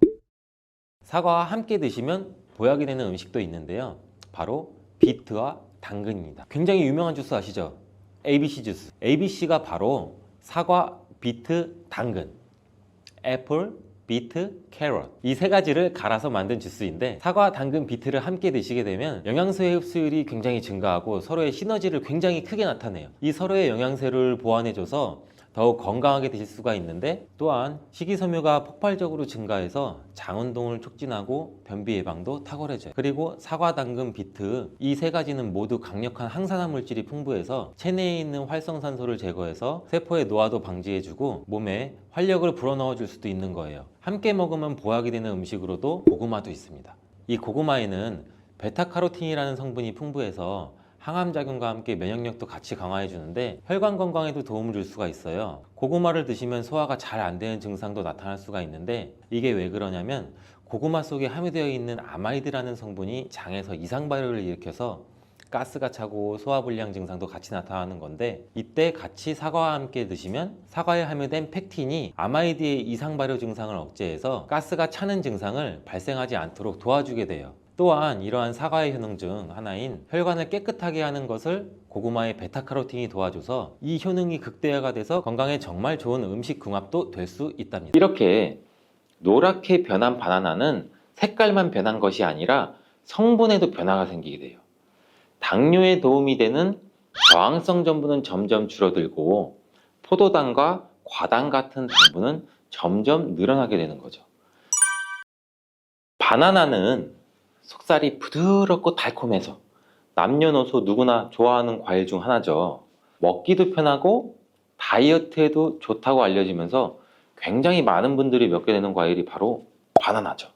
사과와 함께 드시면 보약이 되는 음식도 있는데요, 바로 비트와 당근입니다. 굉장히 유명한 주스 아시죠? ABC 주스. ABC가 바로 사과, 비트, 당근, 애플, 비트, 캐럿 이 세 가지를 갈아서 만든 주스인데, 사과, 당근, 비트를 함께 드시게 되면 영양소의 흡수율이 굉장히 증가하고 서로의 시너지를 굉장히 크게 나타내요. 이 서로의 영양소를 보완해줘서 더욱 건강하게 드실 수가 있는데, 또한 식이섬유가 폭발적으로 증가해서 장운동을 촉진하고 변비 예방도 탁월해져요. 그리고 사과, 당근, 비트 이 세 가지는 모두 강력한 항산화 물질이 풍부해서 체내에 있는 활성산소를 제거해서 세포의 노화도 방지해주고 몸에 활력을 불어넣어 줄 수도 있는 거예요. 함께 먹으면 보약이 되는 음식으로도 고구마도 있습니다. 이 고구마에는 베타카로틴이라는 성분이 풍부해서 항암작용과 함께 면역력도 같이 강화해 주는데 혈관 건강에도 도움을 줄 수가 있어요. 고구마를 드시면 소화가 잘 안 되는 증상도 나타날 수가 있는데, 이게 왜 그러냐면 고구마 속에 함유되어 있는 아마이드라는 성분이 장에서 이상 발효를 일으켜서 가스가 차고 소화불량 증상도 같이 나타나는 건데, 이때 같이 사과와 함께 드시면 사과에 함유된 펙틴이 아마이드의 이상 발효 증상을 억제해서 가스가 차는 증상을 발생하지 않도록 도와주게 돼요. 또한 이러한 사과의 효능 중 하나인 혈관을 깨끗하게 하는 것을 고구마의 베타카로틴이 도와줘서 이 효능이 극대화가 돼서 건강에 정말 좋은 음식 궁합도 될 수 있답니다. 이렇게 노랗게 변한 바나나는 색깔만 변한 것이 아니라 성분에도 변화가 생기게 돼요. 당뇨에 도움이 되는 저항성 전분은 점점 줄어들고 포도당과 과당 같은 당분은 점점 늘어나게 되는 거죠. 바나나는 속살이 부드럽고 달콤해서 남녀노소 누구나 좋아하는 과일 중 하나죠. 먹기도 편하고 다이어트에도 좋다고 알려지면서 굉장히 많은 분들이 먹게 되는 과일이 바로 바나나죠.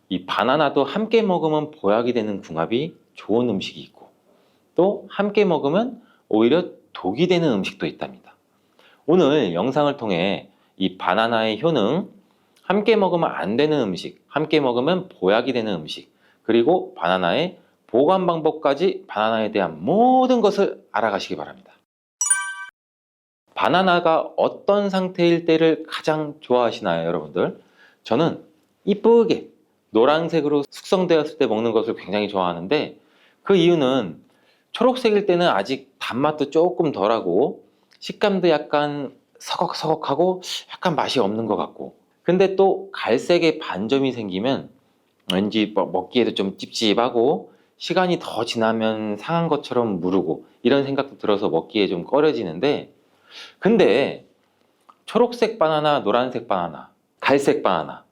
이 바나나도 함께 먹으면 보약이 되는 궁합이 좋은 음식이 있고, 또 함께 먹으면 오히려 독이 되는 음식도 있답니다. 오늘 영상을 통해 이 바나나의 효능, 함께 먹으면 안 되는 음식, 함께 먹으면 보약이 되는 음식, 그리고 바나나의 보관 방법까지 바나나에 대한 모든 것을 알아가시기 바랍니다. 바나나가 어떤 상태일 때를 가장 좋아하시나요, 여러분들? 저는 이쁘게 노란색으로 숙성되었을 때 먹는 것을 굉장히 좋아하는데, 그 이유는 초록색일 때는 아직 단맛도 조금 덜하고 식감도 약간 서걱서걱하고 약간 맛이 없는 것 같고, 근데 또 갈색의 반점이 생기면 왠지 먹기에도 좀 찝찝하고 시간이 더 지나면 상한 것처럼 무르고 이런 생각도 들어서 먹기에 좀 꺼려지는데, 근데 초록색 바나나, 노란색 바나나, 갈색 바나나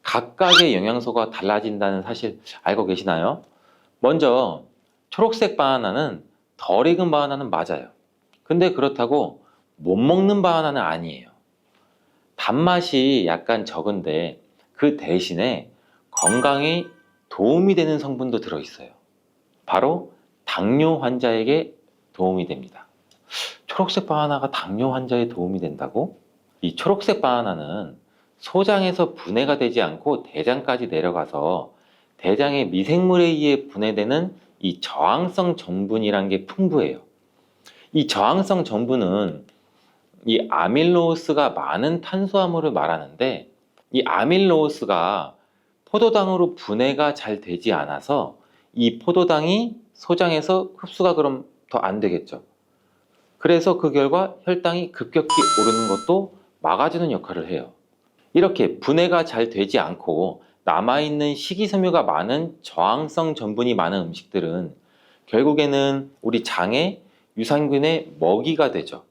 각각의 영양소가 달라진다는 사실 알고 계시나요? 먼저 초록색 바나나는 덜 익은 바나나는 맞아요. 근데 그렇다고 못 먹는 바나나는 아니에요. 단맛이 약간 적은데 그 대신에 건강에 도움이 되는 성분도 들어있어요. 바로 당뇨 환자에게 도움이 됩니다. 초록색 바나나가 당뇨 환자에 도움이 된다고? 이 초록색 바나나는 소장에서 분해가 되지 않고 대장까지 내려가서 대장의 미생물에 의해 분해되는 이 저항성 전분이란 게 풍부해요. 이 저항성 전분은 이 아밀로스가 많은 탄수화물을 말하는데, 이 아밀로스가 포도당으로 분해가 잘 되지 않아서 이 포도당이 소장에서 흡수가 그럼 더 안 되겠죠. 그래서 그 결과 혈당이 급격히 오르는 것도 막아주는 역할을 해요. 이렇게 분해가 잘 되지 않고 남아있는 식이섬유가 많은 저항성 전분이 많은 음식들은 결국에는 우리 장에 유산균의 먹이가 되죠.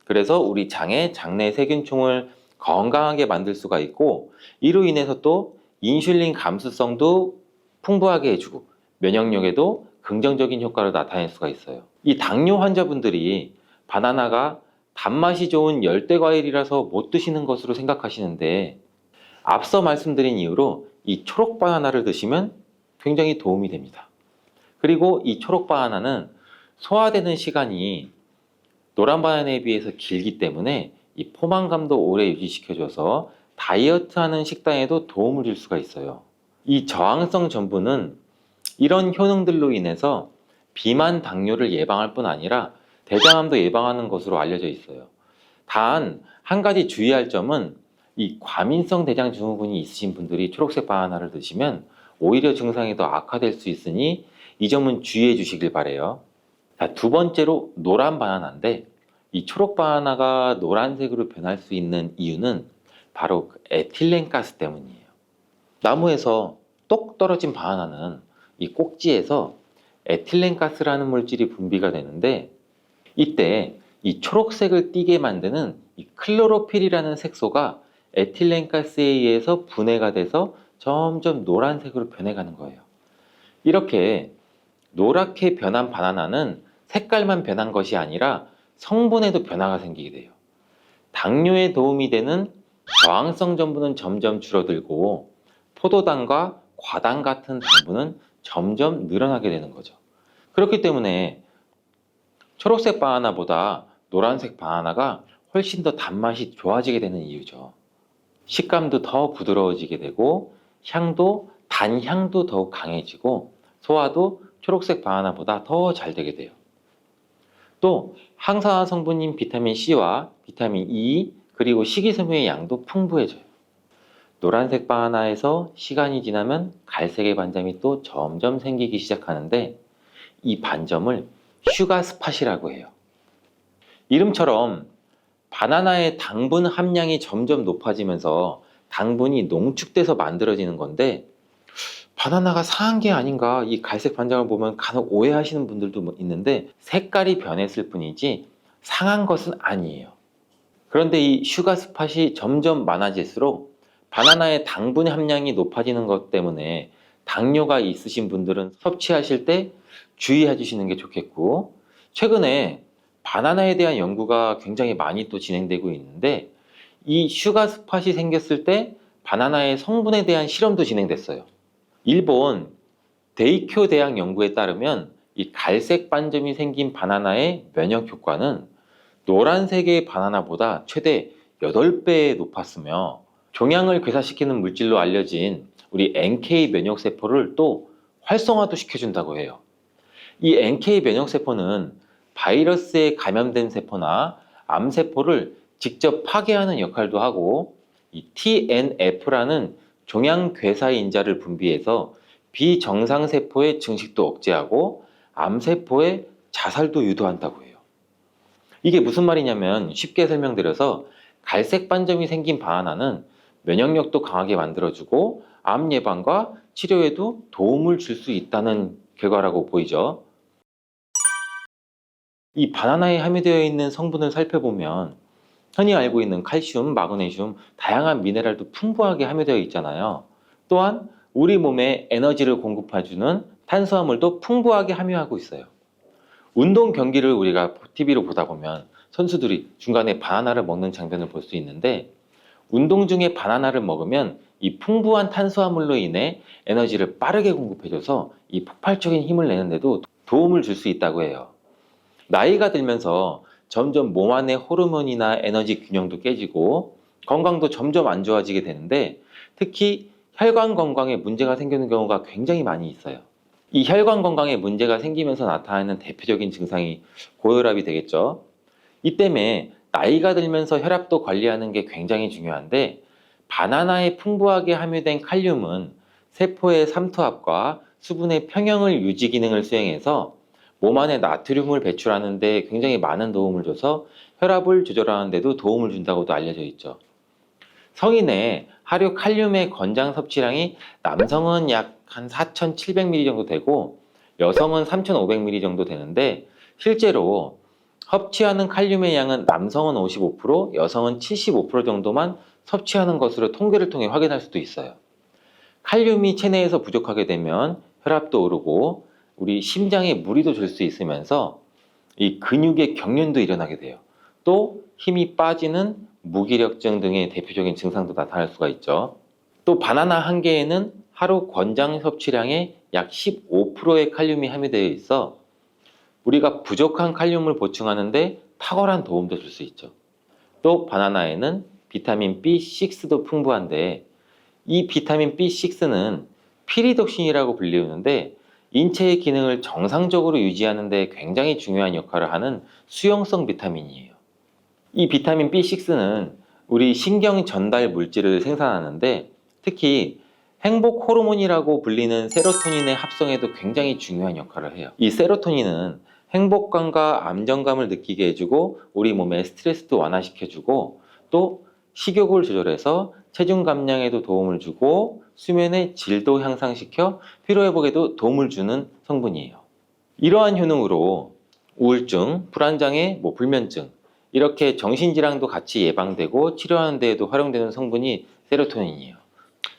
그래서 우리 장의 장내 세균총을 건강하게 만들 수가 있고, 이로 인해서 또 인슐린 감수성도 풍부하게 해주고 면역력에도 긍정적인 효과를 나타낼 수가 있어요. 이 당뇨 환자분들이 바나나가 단맛이 좋은 열대과일이라서 못 드시는 것으로 생각하시는데, 앞서 말씀드린 이유로 이 초록 바나나를 드시면 굉장히 도움이 됩니다. 그리고 이 초록 바나나는 소화되는 시간이 노란 바나나에 비해서 길기 때문에 이 포만감도 오래 유지시켜줘서 다이어트하는 식단에도 도움을 줄 수가 있어요. 이 저항성 전분은 이런 효능들로 인해서 비만 당뇨를 예방할 뿐 아니라 대장암도 예방하는 것으로 알려져 있어요. 단 한 가지 주의할 점은, 이 과민성 대장 증후군이 있으신 분들이 초록색 바나나를 드시면 오히려 증상이 더 악화될 수 있으니 이 점은 주의해 주시길 바래요. 자, 두 번째로 노란 바나나인데, 이 초록 바나나가 노란색으로 변할 수 있는 이유는 바로 그 에틸렌 가스 때문이에요. 나무에서 똑 떨어진 바나나는 이 꼭지에서 에틸렌 가스라는 물질이 분비가 되는데, 이때 이 초록색을 띠게 만드는 이 클로로필이라는 색소가 에틸렌 가스에 의해서 분해가 돼서 점점 노란색으로 변해가는 거예요. 이렇게 노랗게 변한 바나나는 색깔만 변한 것이 아니라 성분에도 변화가 생기게 돼요. 당뇨에 도움이 되는 저항성 전분은 점점 줄어들고 포도당과 과당 같은 당분은 점점 늘어나게 되는 거죠. 그렇기 때문에 초록색 바나나보다 노란색 바나나가 훨씬 더 단맛이 좋아지게 되는 이유죠. 식감도 더 부드러워지게 되고 단향도 더욱 강해지고 소화도 초록색 바나나보다 더 잘 되게 돼요. 또 항산화 성분인 비타민 C와 비타민 E 그리고 식이섬유의 양도 풍부해져요. 노란색 바나나에서 시간이 지나면 갈색의 반점이 또 점점 생기기 시작하는데, 이 반점을 슈가 스팟이라고 해요. 이름처럼 바나나의 당분 함량이 점점 높아지면서 당분이 농축돼서 만들어지는 건데, 바나나가 상한 게 아닌가, 이 갈색 반점을 보면 간혹 오해하시는 분들도 있는데 색깔이 변했을 뿐이지 상한 것은 아니에요. 그런데 이 슈가 스팟이 점점 많아질수록 바나나의 당분 함량이 높아지는 것 때문에 당뇨가 있으신 분들은 섭취하실 때 주의해 주시는 게 좋겠고, 최근에 바나나에 대한 연구가 굉장히 많이 또 진행되고 있는데, 이 슈가 스팟이 생겼을 때 바나나의 성분에 대한 실험도 진행됐어요. 일본 데이쿄 대학 연구에 따르면 이 갈색 반점이 생긴 바나나의 면역 효과는 노란색의 바나나보다 최대 8배 높았으며, 종양을 괴사시키는 물질로 알려진 우리 NK 면역세포를 또 활성화도 시켜준다고 해요. 이 NK 면역세포는 바이러스에 감염된 세포나 암세포를 직접 파괴하는 역할도 하고, 이 TNF라는 종양괴사인자를 분비해서 비정상세포의 증식도 억제하고 암세포의 자살도 유도한다고 해요. 이게 무슨 말이냐면, 쉽게 설명드려서 갈색 반점이 생긴 바나나는 면역력도 강하게 만들어주고 암 예방과 치료에도 도움을 줄 수 있다는 결과라고 보이죠. 이 바나나에 함유되어 있는 성분을 살펴보면 흔히 알고 있는 칼슘, 마그네슘, 다양한 미네랄도 풍부하게 함유되어 있잖아요. 또한 우리 몸에 에너지를 공급해주는 탄수화물도 풍부하게 함유하고 있어요. 운동 경기를 우리가 TV로 보다 보면 선수들이 중간에 바나나를 먹는 장면을 볼 수 있는데, 운동 중에 바나나를 먹으면 이 풍부한 탄수화물로 인해 에너지를 빠르게 공급해줘서 이 폭발적인 힘을 내는데도 도움을 줄 수 있다고 해요. 나이가 들면서 점점 몸 안의 호르몬이나 에너지 균형도 깨지고 건강도 점점 안 좋아지게 되는데 특히 혈관 건강에 문제가 생기는 경우가 굉장히 많이 있어요. 이 혈관 건강에 문제가 생기면서 나타나는 대표적인 증상이 고혈압이 되겠죠. 이 때문에 나이가 들면서 혈압도 관리하는 게 굉장히 중요한데 바나나에 풍부하게 함유된 칼륨은 세포의 삼투압과 수분의 평형을 유지 기능을 수행해서 몸 안에 나트륨을 배출하는 데 굉장히 많은 도움을 줘서 혈압을 조절하는 데도 도움을 준다고도 알려져 있죠. 성인의 하루 칼륨의 권장 섭취량이 남성은 약 한 4,700ml 정도 되고 여성은 3,500ml 정도 되는데 실제로 섭취하는 칼륨의 양은 남성은 55%, 여성은 75% 정도만 섭취하는 것으로 통계를 통해 확인할 수도 있어요. 칼륨이 체내에서 부족하게 되면 혈압도 오르고 우리 심장에 무리도 줄 수 있으면서 이 근육의 경련도 일어나게 돼요. 또 힘이 빠지는 무기력증 등의 대표적인 증상도 나타날 수가 있죠. 또 바나나 한 개에는 하루 권장 섭취량의 약 15%의 칼륨이 함유되어 있어 우리가 부족한 칼륨을 보충하는데 탁월한 도움도 줄 수 있죠. 또 바나나에는 비타민 B6도 풍부한데 이 비타민 B6는 피리독신이라고 불리우는데 인체의 기능을 정상적으로 유지하는 데 굉장히 중요한 역할을 하는 수용성 비타민이에요. 이 비타민 B6는 우리 신경 전달 물질을 생산하는데 특히 행복 호르몬이라고 불리는 세로토닌의 합성에도 굉장히 중요한 역할을 해요. 이 세로토닌은 행복감과 안정감을 느끼게 해주고 우리 몸의 스트레스도 완화시켜주고 또 식욕을 조절해서 체중 감량에도 도움을 주고 수면의 질도 향상시켜 피로회복에도 도움을 주는 성분이에요. 이러한 효능으로 우울증, 불안장애, 불면증 이렇게 정신질환도 같이 예방되고 치료하는 데에도 활용되는 성분이 세로토닌이에요.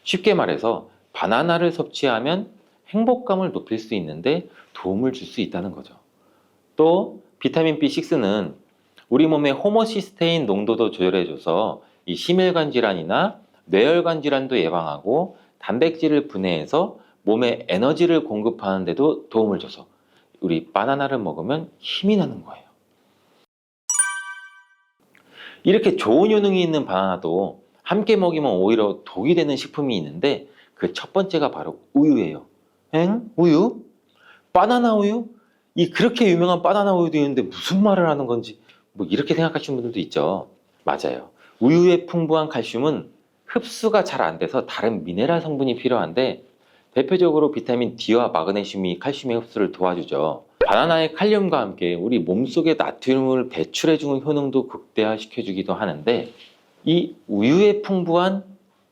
쉽게 말해서 바나나를 섭취하면 행복감을 높일 수 있는데 도움을 줄 수 있다는 거죠. 또 비타민 B6는 우리 몸의 호모시스테인 농도도 조절해줘서 이 심혈관 질환이나 뇌혈관 질환도 예방하고 단백질을 분해해서 몸에 에너지를 공급하는 데도 도움을 줘서 우리 바나나를 먹으면 힘이 나는 거예요. 이렇게 좋은 효능이 있는 바나나도 함께 먹이면 오히려 독이 되는 식품이 있는데 그 첫 번째가 바로 우유예요. 엥? 우유? 바나나 우유? 이 그렇게 유명한 바나나 우유도 있는데 무슨 말을 하는 건지 이렇게 생각하시는 분들도 있죠. 맞아요. 우유에 풍부한 칼슘은 흡수가 잘 안 돼서 다른 미네랄 성분이 필요한데 대표적으로 비타민 D와 마그네슘이 칼슘의 흡수를 도와주죠. 바나나의 칼륨과 함께 우리 몸속에 나트륨을 배출해주는 효능도 극대화시켜주기도 하는데 이 우유에 풍부한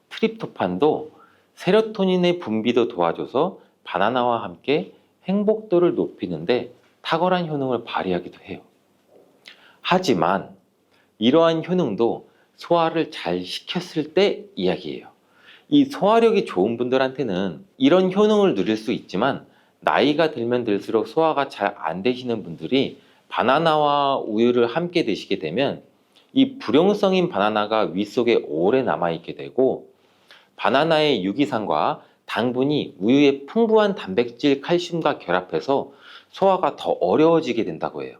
트립토판도 세로토닌의 분비도 도와줘서 바나나와 함께 행복도를 높이는데 탁월한 효능을 발휘하기도 해요. 하지만 이러한 효능도 소화를 잘 시켰을 때 이야기예요. 이 소화력이 좋은 분들한테는 이런 효능을 누릴 수 있지만 나이가 들면 들수록 소화가 잘 안 되시는 분들이 바나나와 우유를 함께 드시게 되면 이 불용성인 바나나가 위 속에 오래 남아있게 되고 바나나의 유기산과 당분이 우유의 풍부한 단백질, 칼슘과 결합해서 소화가 더 어려워지게 된다고 해요.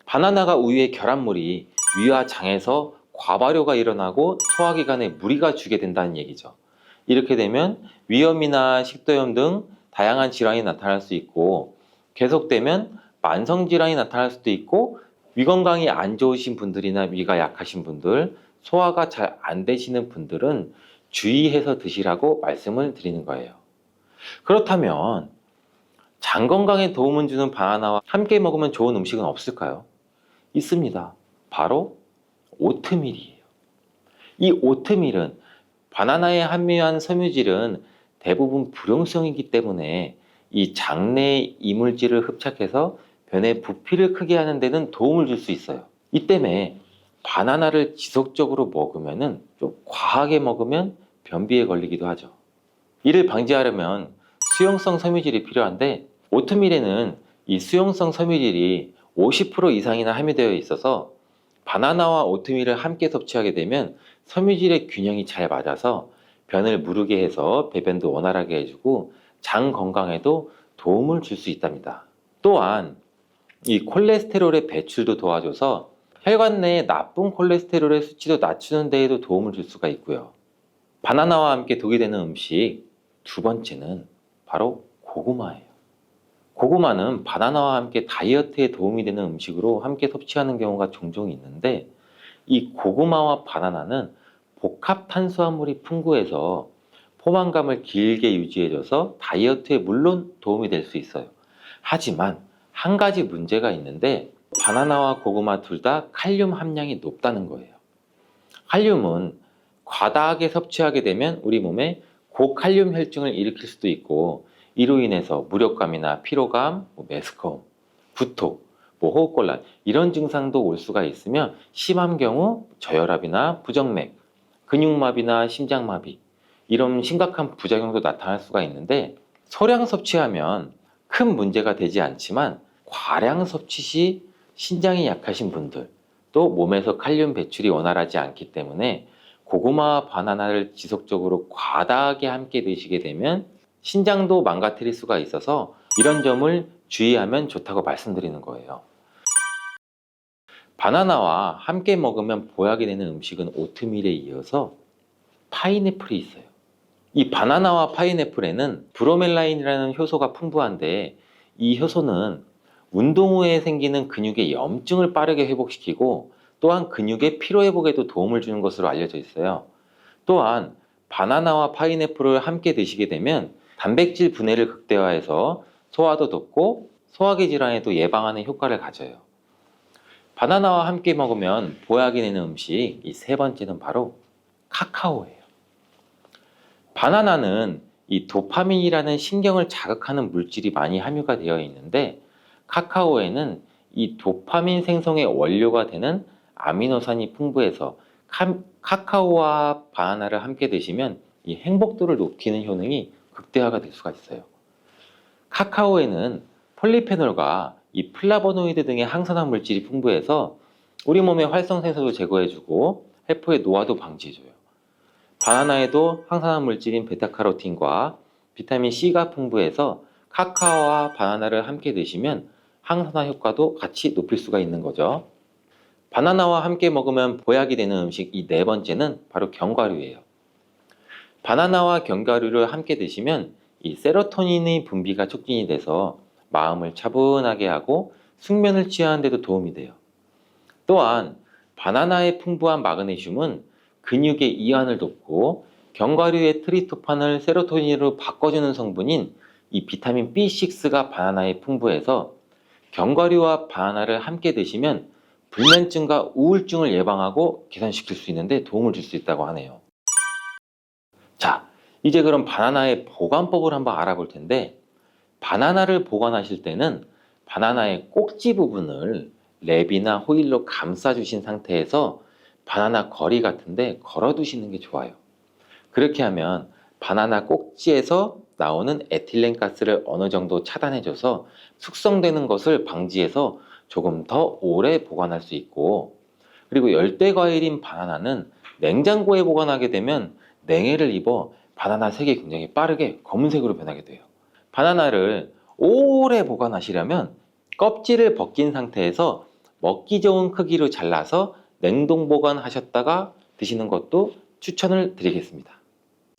바나나가 우유의 결합물이 위와 장에서 과발효가 일어나고 소화기관에 무리가 주게 된다는 얘기죠. 이렇게 되면 위염이나 식도염 등 다양한 질환이 나타날 수 있고 계속되면 만성질환이 나타날 수도 있고 위 건강이 안 좋으신 분들이나 위가 약하신 분들, 소화가 잘 안 되시는 분들은 주의해서 드시라고 말씀을 드리는 거예요. 그렇다면 장 건강에 도움을 주는 바나나와 함께 먹으면 좋은 음식은 없을까요? 있습니다. 바로 오트밀이에요. 이 오트밀은 바나나에 함유한 섬유질은 대부분 불용성이기 때문에 이 장내 이물질을 흡착해서 변의 부피를 크게 하는 데는 도움을 줄 수 있어요. 이 때문에 바나나를 지속적으로 먹으면 좀 과하게 먹으면 변비에 걸리기도 하죠. 이를 방지하려면 수용성 섬유질이 필요한데 오트밀에는 이 수용성 섬유질이 50% 이상이나 함유되어 있어서 바나나와 오트밀을 함께 섭취하게 되면 섬유질의 균형이 잘 맞아서 변을 무르게 해서 배변도 원활하게 해주고 장 건강에도 도움을 줄 수 있답니다. 또한 이 콜레스테롤의 배출도 도와줘서 혈관 내의 나쁜 콜레스테롤의 수치도 낮추는 데에도 도움을 줄 수가 있고요. 바나나와 함께 독이 되는 음식 두 번째는 바로 고구마예요. 고구마는 바나나와 함께 다이어트에 도움이 되는 음식으로 함께 섭취하는 경우가 종종 있는데, 이 고구마와 바나나는 복합 탄수화물이 풍부해서 포만감을 길게 유지해줘서 다이어트에 물론 도움이 될 수 있어요. 하지만 한 가지 문제가 있는데, 바나나와 고구마 둘 다 칼륨 함량이 높다는 거예요. 칼륨은 과다하게 섭취하게 되면 우리 몸에 고칼륨 혈증을 일으킬 수도 있고, 이로 인해서 무력감이나 피로감, 메스꺼움, 구토, 호흡곤란 이런 증상도 올 수가 있으며, 심한 경우 저혈압이나 부정맥, 근육마비나 심장마비 이런 심각한 부작용도 나타날 수가 있는데, 소량 섭취하면 큰 문제가 되지 않지만 과량 섭취 시 신장이 약하신 분들, 또 몸에서 칼륨 배출이 원활하지 않기 때문에 고구마와 바나나를 지속적으로 과다하게 함께 드시게 되면 신장도 망가뜨릴 수가 있어서 이런 점을 주의하면 좋다고 말씀드리는 거예요. 바나나와 함께 먹으면 보약이 되는 음식은 오트밀에 이어서 파인애플이 있어요. 이 바나나와 파인애플에는 브로멜라인이라는 효소가 풍부한데, 이 효소는 운동 후에 생기는 근육의 염증을 빠르게 회복시키고, 또한 근육의 피로 회복에도 도움을 주는 것으로 알려져 있어요. 또한 바나나와 파인애플을 함께 드시게 되면 단백질 분해를 극대화해서 소화도 돕고 소화기 질환에도 예방하는 효과를 가져요. 바나나와 함께 먹으면 보약이 되는 음식 이 세 번째는 바로 카카오예요. 바나나는 이 도파민이라는 신경을 자극하는 물질이 많이 함유가 되어 있는데, 카카오에는 이 도파민 생성의 원료가 되는 아미노산이 풍부해서 카카오와 바나나를 함께 드시면 이 행복도를 높이는 효능이 극대화가 될 수가 있어요. 카카오에는 폴리페놀과 이 플라보노이드 등의 항산화 물질이 풍부해서 우리 몸의 활성산소도 제거해주고 세포의 노화도 방지해줘요. 바나나에도 항산화 물질인 베타카로틴과 비타민 C가 풍부해서 카카오와 바나나를 함께 드시면 항산화 효과도 같이 높일 수가 있는 거죠. 바나나와 함께 먹으면 보약이 되는 음식 이 네 번째는 바로 견과류예요. 바나나와 견과류를 함께 드시면 이 세로토닌의 분비가 촉진이 돼서 마음을 차분하게 하고 숙면을 취하는 데도 도움이 돼요. 또한 바나나의 풍부한 마그네슘은 근육의 이완을 돕고, 견과류의 트리토판을 세로토닌으로 바꿔주는 성분인 이 비타민 B6가 바나나에 풍부해서 견과류와 바나나를 함께 드시면 불면증과 우울증을 예방하고 개선시킬 수 있는데 도움을 줄 수 있다고 하네요. 자, 이제 그럼 바나나의 보관법을 한번 알아볼 텐데, 바나나를 보관하실 때는 바나나의 꼭지 부분을 랩이나 호일로 감싸주신 상태에서 바나나 거리 같은데 걸어두시는 게 좋아요. 그렇게 하면 바나나 꼭지에서 나오는 에틸렌 가스를 어느 정도 차단해줘서 숙성되는 것을 방지해서 조금 더 오래 보관할 수 있고, 그리고 열대 과일인 바나나는 냉장고에 보관하게 되면 냉해를 입어 바나나 색이 굉장히 빠르게 검은색으로 변하게 돼요. 바나나를 오래 보관하시려면 껍질을 벗긴 상태에서 먹기 좋은 크기로 잘라서 냉동 보관하셨다가 드시는 것도 추천을 드리겠습니다.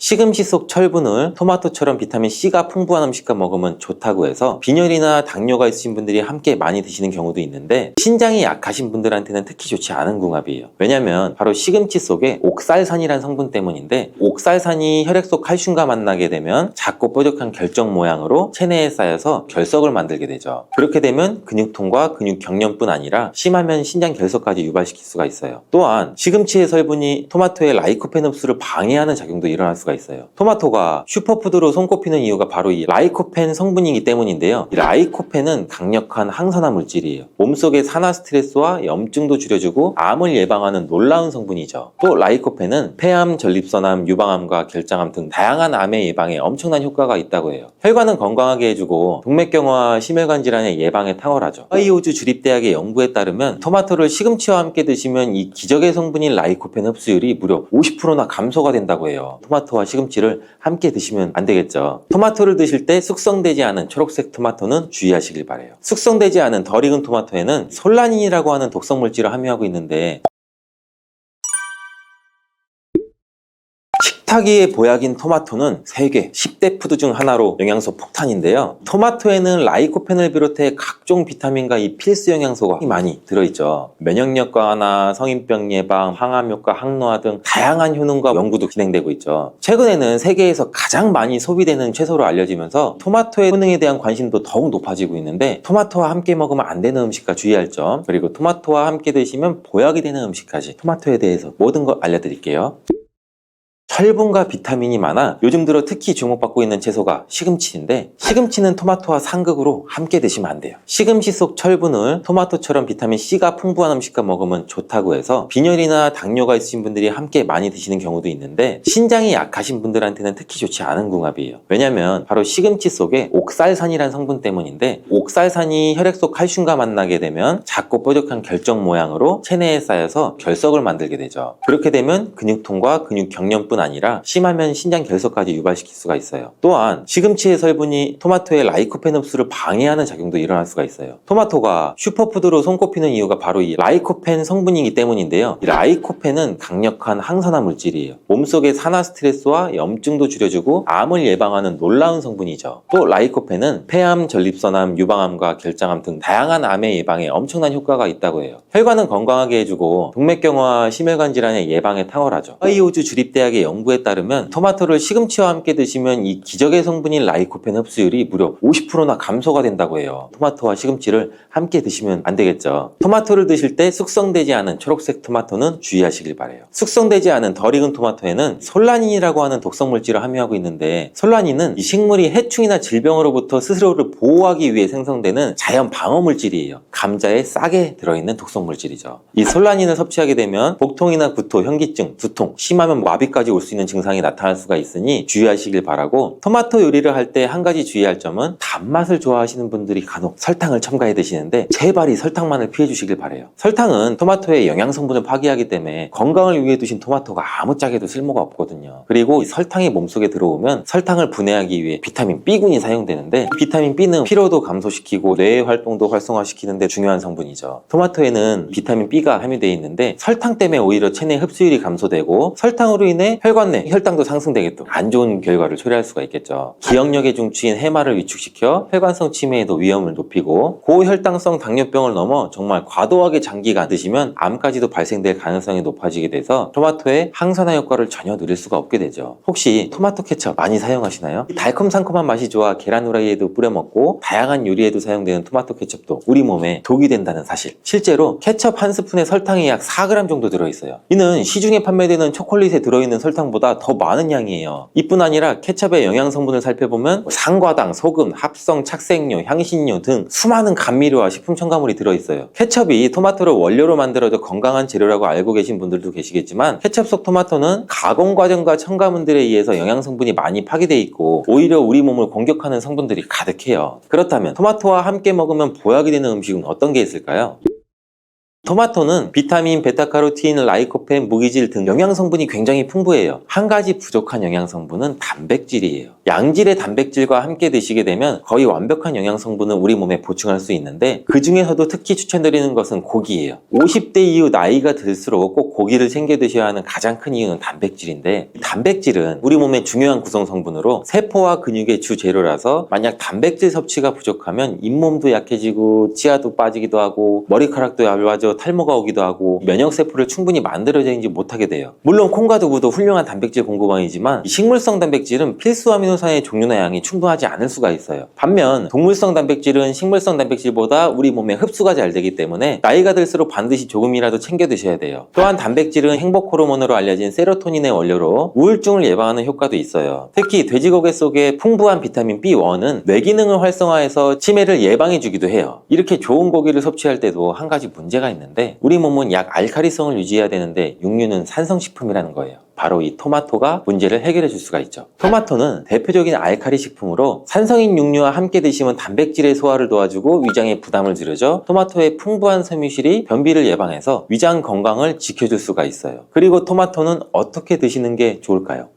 시금치 속 철분을 토마토처럼 비타민 C가 풍부한 음식과 먹으면 좋다고 해서 빈혈이나 당뇨가 있으신 분들이 함께 많이 드시는 경우도 있는데, 신장이 약하신 분들한테는 특히 좋지 않은 궁합이에요. 왜냐면 바로 시금치 속에 옥살산이라는 성분 때문인데, 옥살산이 혈액 속 칼슘과 만나게 되면 작고 뾰족한 결정 모양으로 체내에 쌓여서 결석을 만들게 되죠. 그렇게 되면 근육통과 근육 경련뿐 아니라 심하면 신장 결석까지 유발시킬 수가 있어요. 또한 시금치의 성분이 토마토의 라이코펜 흡수를 방해하는 작용도 일어날 수가 있어요. 토마토가 슈퍼푸드로 손꼽히는 이유가 바로 이 라이코펜 성분이기 때문인데요. 이 라이코펜은 강력한 항산화 물질이에요. 몸속의 산화 스트레스와 염증도 줄여주고 암을 예방하는 놀라운 성분이죠. 또 라이코펜은 폐암, 전립선암, 유방암과 결장암 등 다양한 암의 예방에 엄청난 효과가 있다고 해요. 혈관은 건강하게 해주고 동맥경화와 심혈관 질환의 예방에 탁월하죠. 하와이호주 주립대학의 연구에 따르면 토마토를 시금치와 함께 드시면 이 기적의 성분인 라이코펜 흡수율이 무려 50%나 감소가 된다고 해요. 토마토와 토마토와 시금치를 함께 드시면 안 되겠죠. 토마토를 드실 때 숙성되지 않은 초록색 토마토는 주의하시길 바래요. 숙성되지 않은 덜 익은 토마토에는 솔라닌이라고 하는 독성 물질을 함유하고 있는데 식탁위의 보약인 토마토는 세계 10대 푸드 중 하나로 영양소 폭탄인데요. 토마토에는 라이코펜을 비롯해 각종 비타민과 이 필수 영양소가 많이 들어있죠. 면역력 강화나 성인병 예방, 항암 효과, 항노화 등 다양한 효능과 연구도 진행되고 있죠. 최근에는 세계에서 가장 많이 소비되는 채소로 알려지면서 토마토의 효능에 대한 관심도 더욱 높아지고 있는데 토마토와 함께 먹으면 안 되는 음식과 주의할 점, 그리고 토마토와 함께 드시면 보약이 되는 음식까지 토마토에 대해서 모든 걸 알려드릴게요. 철분과 비타민이 많아 요즘 들어 특히 주목받고 있는 채소가 시금치인데 시금치는 토마토와 상극으로 함께 드시면 안 돼요. 시금치 속 철분을 토마토처럼 비타민 C가 풍부한 음식과 먹으면 좋다고 해서 빈혈이나 당뇨가 있으신 분들이 함께 많이 드시는 경우도 있는데 신장이 약하신 분들한테는 특히 좋지 않은 궁합이에요. 왜냐면 바로 시금치 속에 옥살산이라는 성분 때문인데 옥살산이 혈액 속 칼슘과 만나게 되면 작고 뾰족한 결정 모양으로 체내에 쌓여서 결석을 만들게 되죠. 그렇게 되면 근육통과 근육 경련뿐 아니라 심하면 신장 결석까지 유발시킬 수가 있어요. 또한 시금치의 성분이 토마토의 라이코펜 흡수를 방해하는 작용도 일어날 수가 있어요. 토마토가 슈퍼푸드로 손꼽히는 이유가 바로 이 라이코펜 성분이기 때문인데요. 이 라이코펜은 강력한 항산화 물질이에요. 몸속의 산화 스트레스와 염증도 줄여주고 암을 예방하는 놀라운 성분이죠. 또 라이코펜은 폐암, 전립선암, 유방암과 결장암 등 다양한 암의 예방에 엄청난 효과가 있다고 해요. 혈관은 건강하게 해주고 동맥경화와 심혈관 질환의 예방에 탁월하죠. 하이오즈 주립대학의 연구에 따르면 토마토를 시금치와 함께 드시면 이 기적의 성분인 라이코펜 흡수율이 무려 50%나 감소가 된다고 해요. 토마토와 시금치를 함께 드시면 안 되겠죠. 토마토를 드실 때 숙성되지 않은 초록색 토마토는 주의하시길 바래요. 숙성되지 않은 덜 익은 토마토에는 솔라닌이라고 하는 독성 물질을 함유하고 있는데 솔라닌은 이 식물이 해충이나 질병으로부터 스스로를 보호하기 위해 생성되는 자연 방어 물질이에요. 감자에 싹에 들어있는 독성 물질이죠. 이 솔라닌을 섭취하게 되면 복통이나 구토, 현기증, 두통, 심하면 마비까지 올 수 있는 증상이 나타날 수가 있으니 주의하시길 바라고 토마토 요리를 할 때 한 가지 주의할 점은 단맛을 좋아하시는 분들이 간혹 설탕을 첨가해 드시는데 제발 이 설탕만을 피해 주시길 바래요. 설탕은 토마토의 영양 성분을 파괴하기 때문에 건강을 위해 두신 토마토가 아무짝에도 쓸모가 없거든요. 그리고 이 설탕이 몸속에 들어오면 설탕을 분해하기 위해 비타민 B군이 사용되는데 비타민 B는 피로도 감소시키고 뇌의 활동도 활성화시키는 데 중요한 성분이죠. 토마토에는 비타민 B가 함유되어 있는데 설탕 때문에 오히려 체내 흡수율이 감소되고 설탕으로 인해 혈관 내 혈당도 상승되게 또 안 좋은 결과를 초래할 수가 있겠죠. 기억력의 중추인 해마를 위축시켜 혈관성 치매에도 위험을 높이고 고혈당성 당뇨병을 넘어 정말 과도하게 장기간 드시면 암까지도 발생될 가능성이 높아지게 돼서 토마토의 항산화 효과를 전혀 누릴 수가 없게 되죠. 혹시 토마토 케첩 많이 사용하시나요? 달콤상콤한 맛이 좋아 계란 후라이에도 뿌려 먹고 다양한 요리에도 사용되는 토마토 케첩도 우리 몸에 독이 된다는 사실. 실제로 케첩 한 스푼에 설탕이 약 4g 정도 들어있어요. 이는 시중에 판매되는 초콜릿에 들어있는 설탕보다 더 많은 양이에요. 이뿐 아니라 케첩의 영양 성분을 살펴보면 상과당, 소금, 합성, 착색료, 향신료 등 수많은 감미료와 식품 첨가물이 들어있어요. 케첩이 토마토를 원료로 만들어져 건강한 재료라고 알고 계신 분들도 계시겠지만 케첩 속 토마토는 가공 과정과 첨가물들에 의해서 영양 성분이 많이 파괴되어 있고 오히려 우리 몸을 공격하는 성분들이 가득해요. 그렇다면 토마토와 함께 먹으면 보약이 되는 음식은 어떤 게 있을까요? 토마토는 비타민, 베타카로틴, 라이코펜, 무기질 등 영양 성분이 굉장히 풍부해요. 한 가지 부족한 영양 성분은 단백질이에요. 양질의 단백질과 함께 드시게 되면 거의 완벽한 영양 성분을 우리 몸에 보충할 수 있는데 그 중에서도 특히 추천드리는 것은 고기예요. 50대 이후 나이가 들수록 꼭 고기를 챙겨 드셔야 하는 가장 큰 이유는 단백질인데 단백질은 우리 몸의 중요한 구성 성분으로 세포와 근육의 주 재료라서 만약 단백질 섭취가 부족하면 잇몸도 약해지고 치아도 빠지기도 하고 머리카락도 얇아져 탈모가 오기도 하고 면역세포를 충분히 만들어내지 못하게 돼요. 물론 콩과 두부도 훌륭한 단백질 공급원이지만 식물성 단백질은 필수 아미노산의 종류나 양이 충분하지 않을 수가 있어요. 반면 동물성 단백질은 식물성 단백질보다 우리 몸에 흡수가 잘 되기 때문에 나이가 들수록 반드시 조금이라도 챙겨 드셔야 돼요. 또한 단백질은 행복 호르몬으로 알려진 세로토닌의 원료로 우울증을 예방하는 효과도 있어요. 특히 돼지고기 속에 풍부한 비타민 B1은 뇌 기능을 활성화해서 치매를 예방해 주기도 해요. 이렇게 좋은 고기를 섭취할 때도 한 가지 문제가 있는데 우리 몸은 약 알칼리성을 유지해야 되는데 육류는 산성식품이라는 거예요. 바로 이 토마토가 문제를 해결해 줄 수가 있죠. 토마토는 대표적인 알칼리 식품으로 산성인 육류와 함께 드시면 단백질의 소화를 도와주고 위장에 부담을 줄여줘 토마토의 풍부한 섬유질이 변비를 예방해서 위장 건강을 지켜줄 수가 있어요. 그리고 토마토는 어떻게 드시는 게 좋을까요?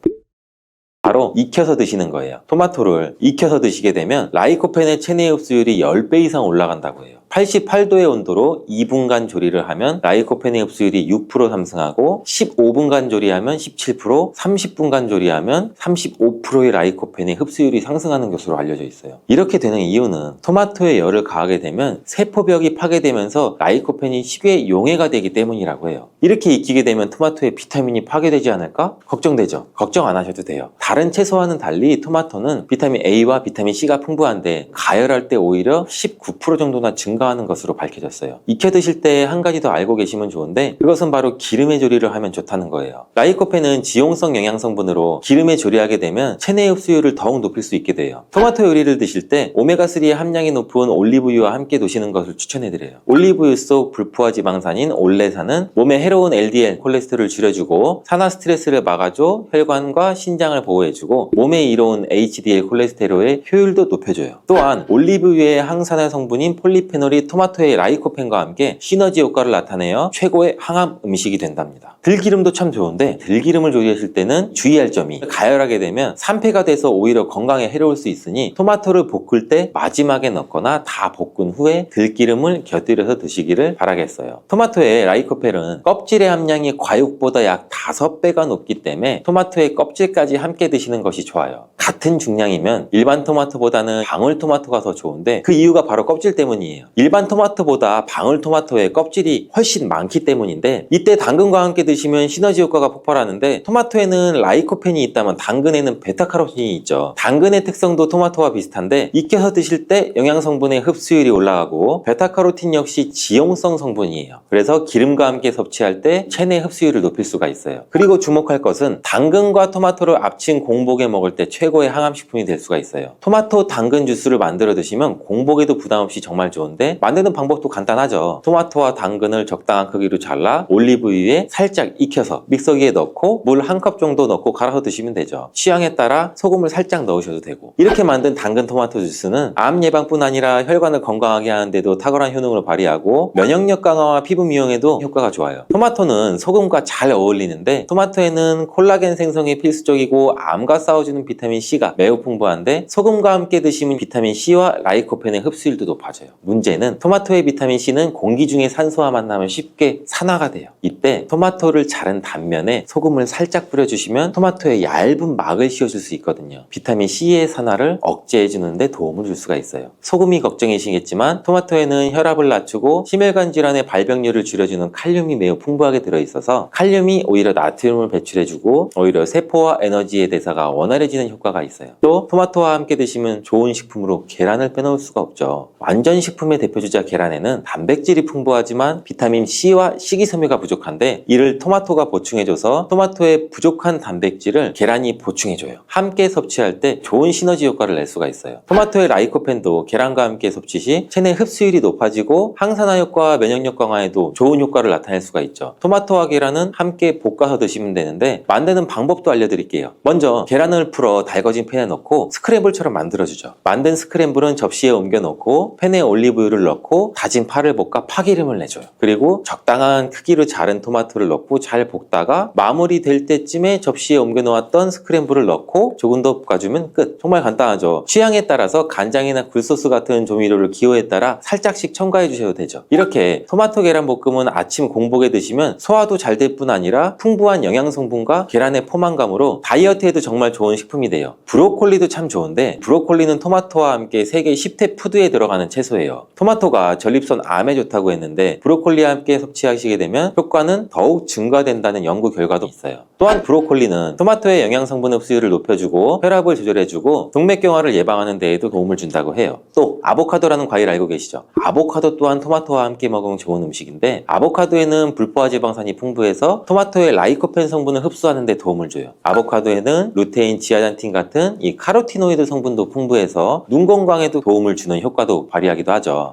바로 익혀서 드시는 거예요. 토마토를 익혀서 드시게 되면 라이코펜의 체내 흡수율이 10배 이상 올라간다고 해요. 88도의 온도로 2분간 조리를 하면 라이코펜의 흡수율이 6% 상승하고 15분간 조리하면 17%, 30분간 조리하면 35%의 라이코펜의 흡수율이 상승하는 것으로 알려져 있어요. 이렇게 되는 이유는 토마토에 열을 가하게 되면 세포벽이 파괴되면서 라이코펜이 쉽게 용해가 되기 때문이라고 해요. 이렇게 익히게 되면 토마토의 비타민이 파괴되지 않을까? 걱정되죠? 걱정 안 하셔도 돼요. 다른 채소와는 달리 토마토는 비타민 A와 비타민 C가 풍부한데 가열할 때 오히려 19% 정도나 증가하는 것으로 밝혀졌어요. 익혀 드실 때 한 가지 더 알고 계시면 좋은데 그것은 바로 기름에 조리를 하면 좋다는 거예요. 라이코펜은 지용성 영양 성분으로 기름에 조리하게 되면 체내 흡수율을 더욱 높일 수 있게 돼요. 토마토 요리를 드실 때 오메가3의 함량이 높은 올리브유와 함께 드시는 것을 추천해드려요. 올리브유 속 불포화 지방산인 올레산은 몸에 해로운 LDL 콜레스테롤을 줄여주고 산화 스트레스를 막아줘 혈관과 신장을 보호해주고 몸에 이로운 HDL 콜레스테롤의 효율도 높여줘요. 또한 올리브유의 항산화 성분인 폴리페놀이 토마토의 라이코펜과 함께 시너지 효과를 나타내어 최고의 항암 음식이 된답니다. 들기름도 참 좋은데 들기름을 조리하실 때는 주의할 점이 가열하게 되면 산패가 돼서 오히려 건강에 해로울 수 있으니 토마토를 볶을 때 마지막에 넣거나 다 볶은 후에 들기름을 곁들여서 드시기를 바라겠어요. 토마토의 라이코펜은 껍질의 함량이 과육보다 약 5배가 높기 때문에 토마토의 껍질까지 함께 드시는 것이 좋아요. 같은 중량이면 일반 토마토보다는 방울토마토가 더 좋은데 그 이유가 바로 껍질 때문이에요. 일반 토마토보다 방울토마토의 껍질이 훨씬 많기 때문인데 이때 당근과 함께 드시면 시너지 효과가 폭발하는데 토마토에는 라이코펜이 있다면 당근에는 베타카로틴이 있죠. 당근의 특성도 토마토와 비슷한데 익혀서 드실 때 영양성분의 흡수율이 올라가고 베타카로틴 역시 지용성 성분이에요. 그래서 기름과 함께 섭취할 때 체내 흡수율을 높일 수가 있어요. 그리고 주목할 것은 당근과 토마토를 합친 공복에 먹을 때 최고의 항암식품이 될 수가 있어요. 토마토 당근 주스를 만들어 드시면 공복에도 부담 없이 정말 좋은데 만드는 방법도 간단하죠. 토마토와 당근을 적당한 크기로 잘라 올리브유에 살짝 익혀서 믹서기에 넣고 물 1컵 정도 넣고 갈아서 드시면 되죠. 취향에 따라 소금을 살짝 넣으셔도 되고 이렇게 만든 당근 토마토 주스는 암 예방뿐 아니라 혈관을 건강하게 하는데도 탁월한 효능을 발휘하고 면역력 강화와 피부 미용에도 효과가 좋아요. 토마토는 소금과 잘 어울리는데 토마토에는 콜라겐 생성이 필수적이고 암과 싸워주는 비타민 C가 매우 풍부한데 소금과 함께 드시면 비타민 C와 라이코펜의 흡수율도 높아져요. 문제는 토마토의 비타민 C는 공기 중에 산소와 만나면 쉽게 산화가 돼요. 이때 토마토를 자른 단면에 소금을 살짝 뿌려주시면 토마토에 얇은 막을 씌워줄 수 있거든요. 비타민 C의 산화를 억제해주는 데 도움을 줄 수가 있어요. 소금이 걱정이시겠지만 토마토에는 혈압을 낮추고 심혈관 질환의 발병률을 줄여주는 칼륨이 매우 풍부하게 들어있어서 칼륨이 오히려 나트륨을 배출해주고 오히려 세포와 에너지의 대사가 원활해지는 효과가 있어요. 또 토마토와 함께 드시면 좋은 식품으로 계란을 빼놓을 수가 없죠. 완전 식품의 대표주자 계란에는 단백질이 풍부하지만 비타민 C와 식이섬유가 부족한데 이를 토마토가 보충해줘서 토마토의 부족한 단백질을 계란이 보충해줘요. 함께 섭취할 때 좋은 시너지 효과를 낼 수가 있어요. 토마토의 라이코펜도 계란과 함께 섭취 시 체내 흡수율이 높아지고 항산화 효과와 면역력 강화에도 좋은 효과를 나타낼 수가 있죠. 토마토와 계란은 함께 볶아서 드시면 되는데 만드는 방법도 알려드릴게요. 먼저 계란을 풀어 달궈진 팬에 넣고 스크램블처럼 만들어주죠. 만든 스크램블은 접시에 옮겨 놓고 팬에 올리브유를 넣고 다진 파를 볶아 파기름을 내줘요. 그리고 적당한 크기로 자른 토마토를 넣고 잘 볶다가 마무리 될 때쯤에 접시에 옮겨 놓았던 스크램블을 넣고 조금 더 볶아주면 끝. 정말 간단하죠. 취향에 따라서 간장이나 굴소스 같은 조미료를 기호에 따라 살짝씩 첨가해 주셔도 되죠. 이렇게 토마토 계란 볶음은 아침 공복에 드시면 소화도 잘 될 뿐 아니라 풍부한 영양 성분과 계란의 포만감으로 다이어트에도 정말 좋은 식품이 돼요. 브로콜리도 참 좋은데 브로콜리는 토마토와 함께 세계 10대 푸드에 들어가는 채소예요. 토마토가 전립선 암에 좋다고 했는데 브로콜리와 함께 섭취하시게 되면 효과는 더욱 증가된다는 연구 결과도 있어요. 또한 브로콜리는 토마토의 영양 성분 흡수율을 높여주고 혈압을 조절해주고 동맥경화를 예방하는 데에도 도움을 준다고 해요. 또 아보카도라는 과일 알고 계시죠? 아보카도 또한 토마토와 함께 먹으면 좋은 음식인데 아보카도에는 불포화 지방산이 풍부해서 토마토의 라이코펜 성분을 흡수하는 데 도움을 줘요. 아보카도에는 루테인, 지아잔틴 같은 이 카로티노이드 성분도 풍부해서 눈 건강에도 도움을 주는 효과도 발휘하기도 하죠.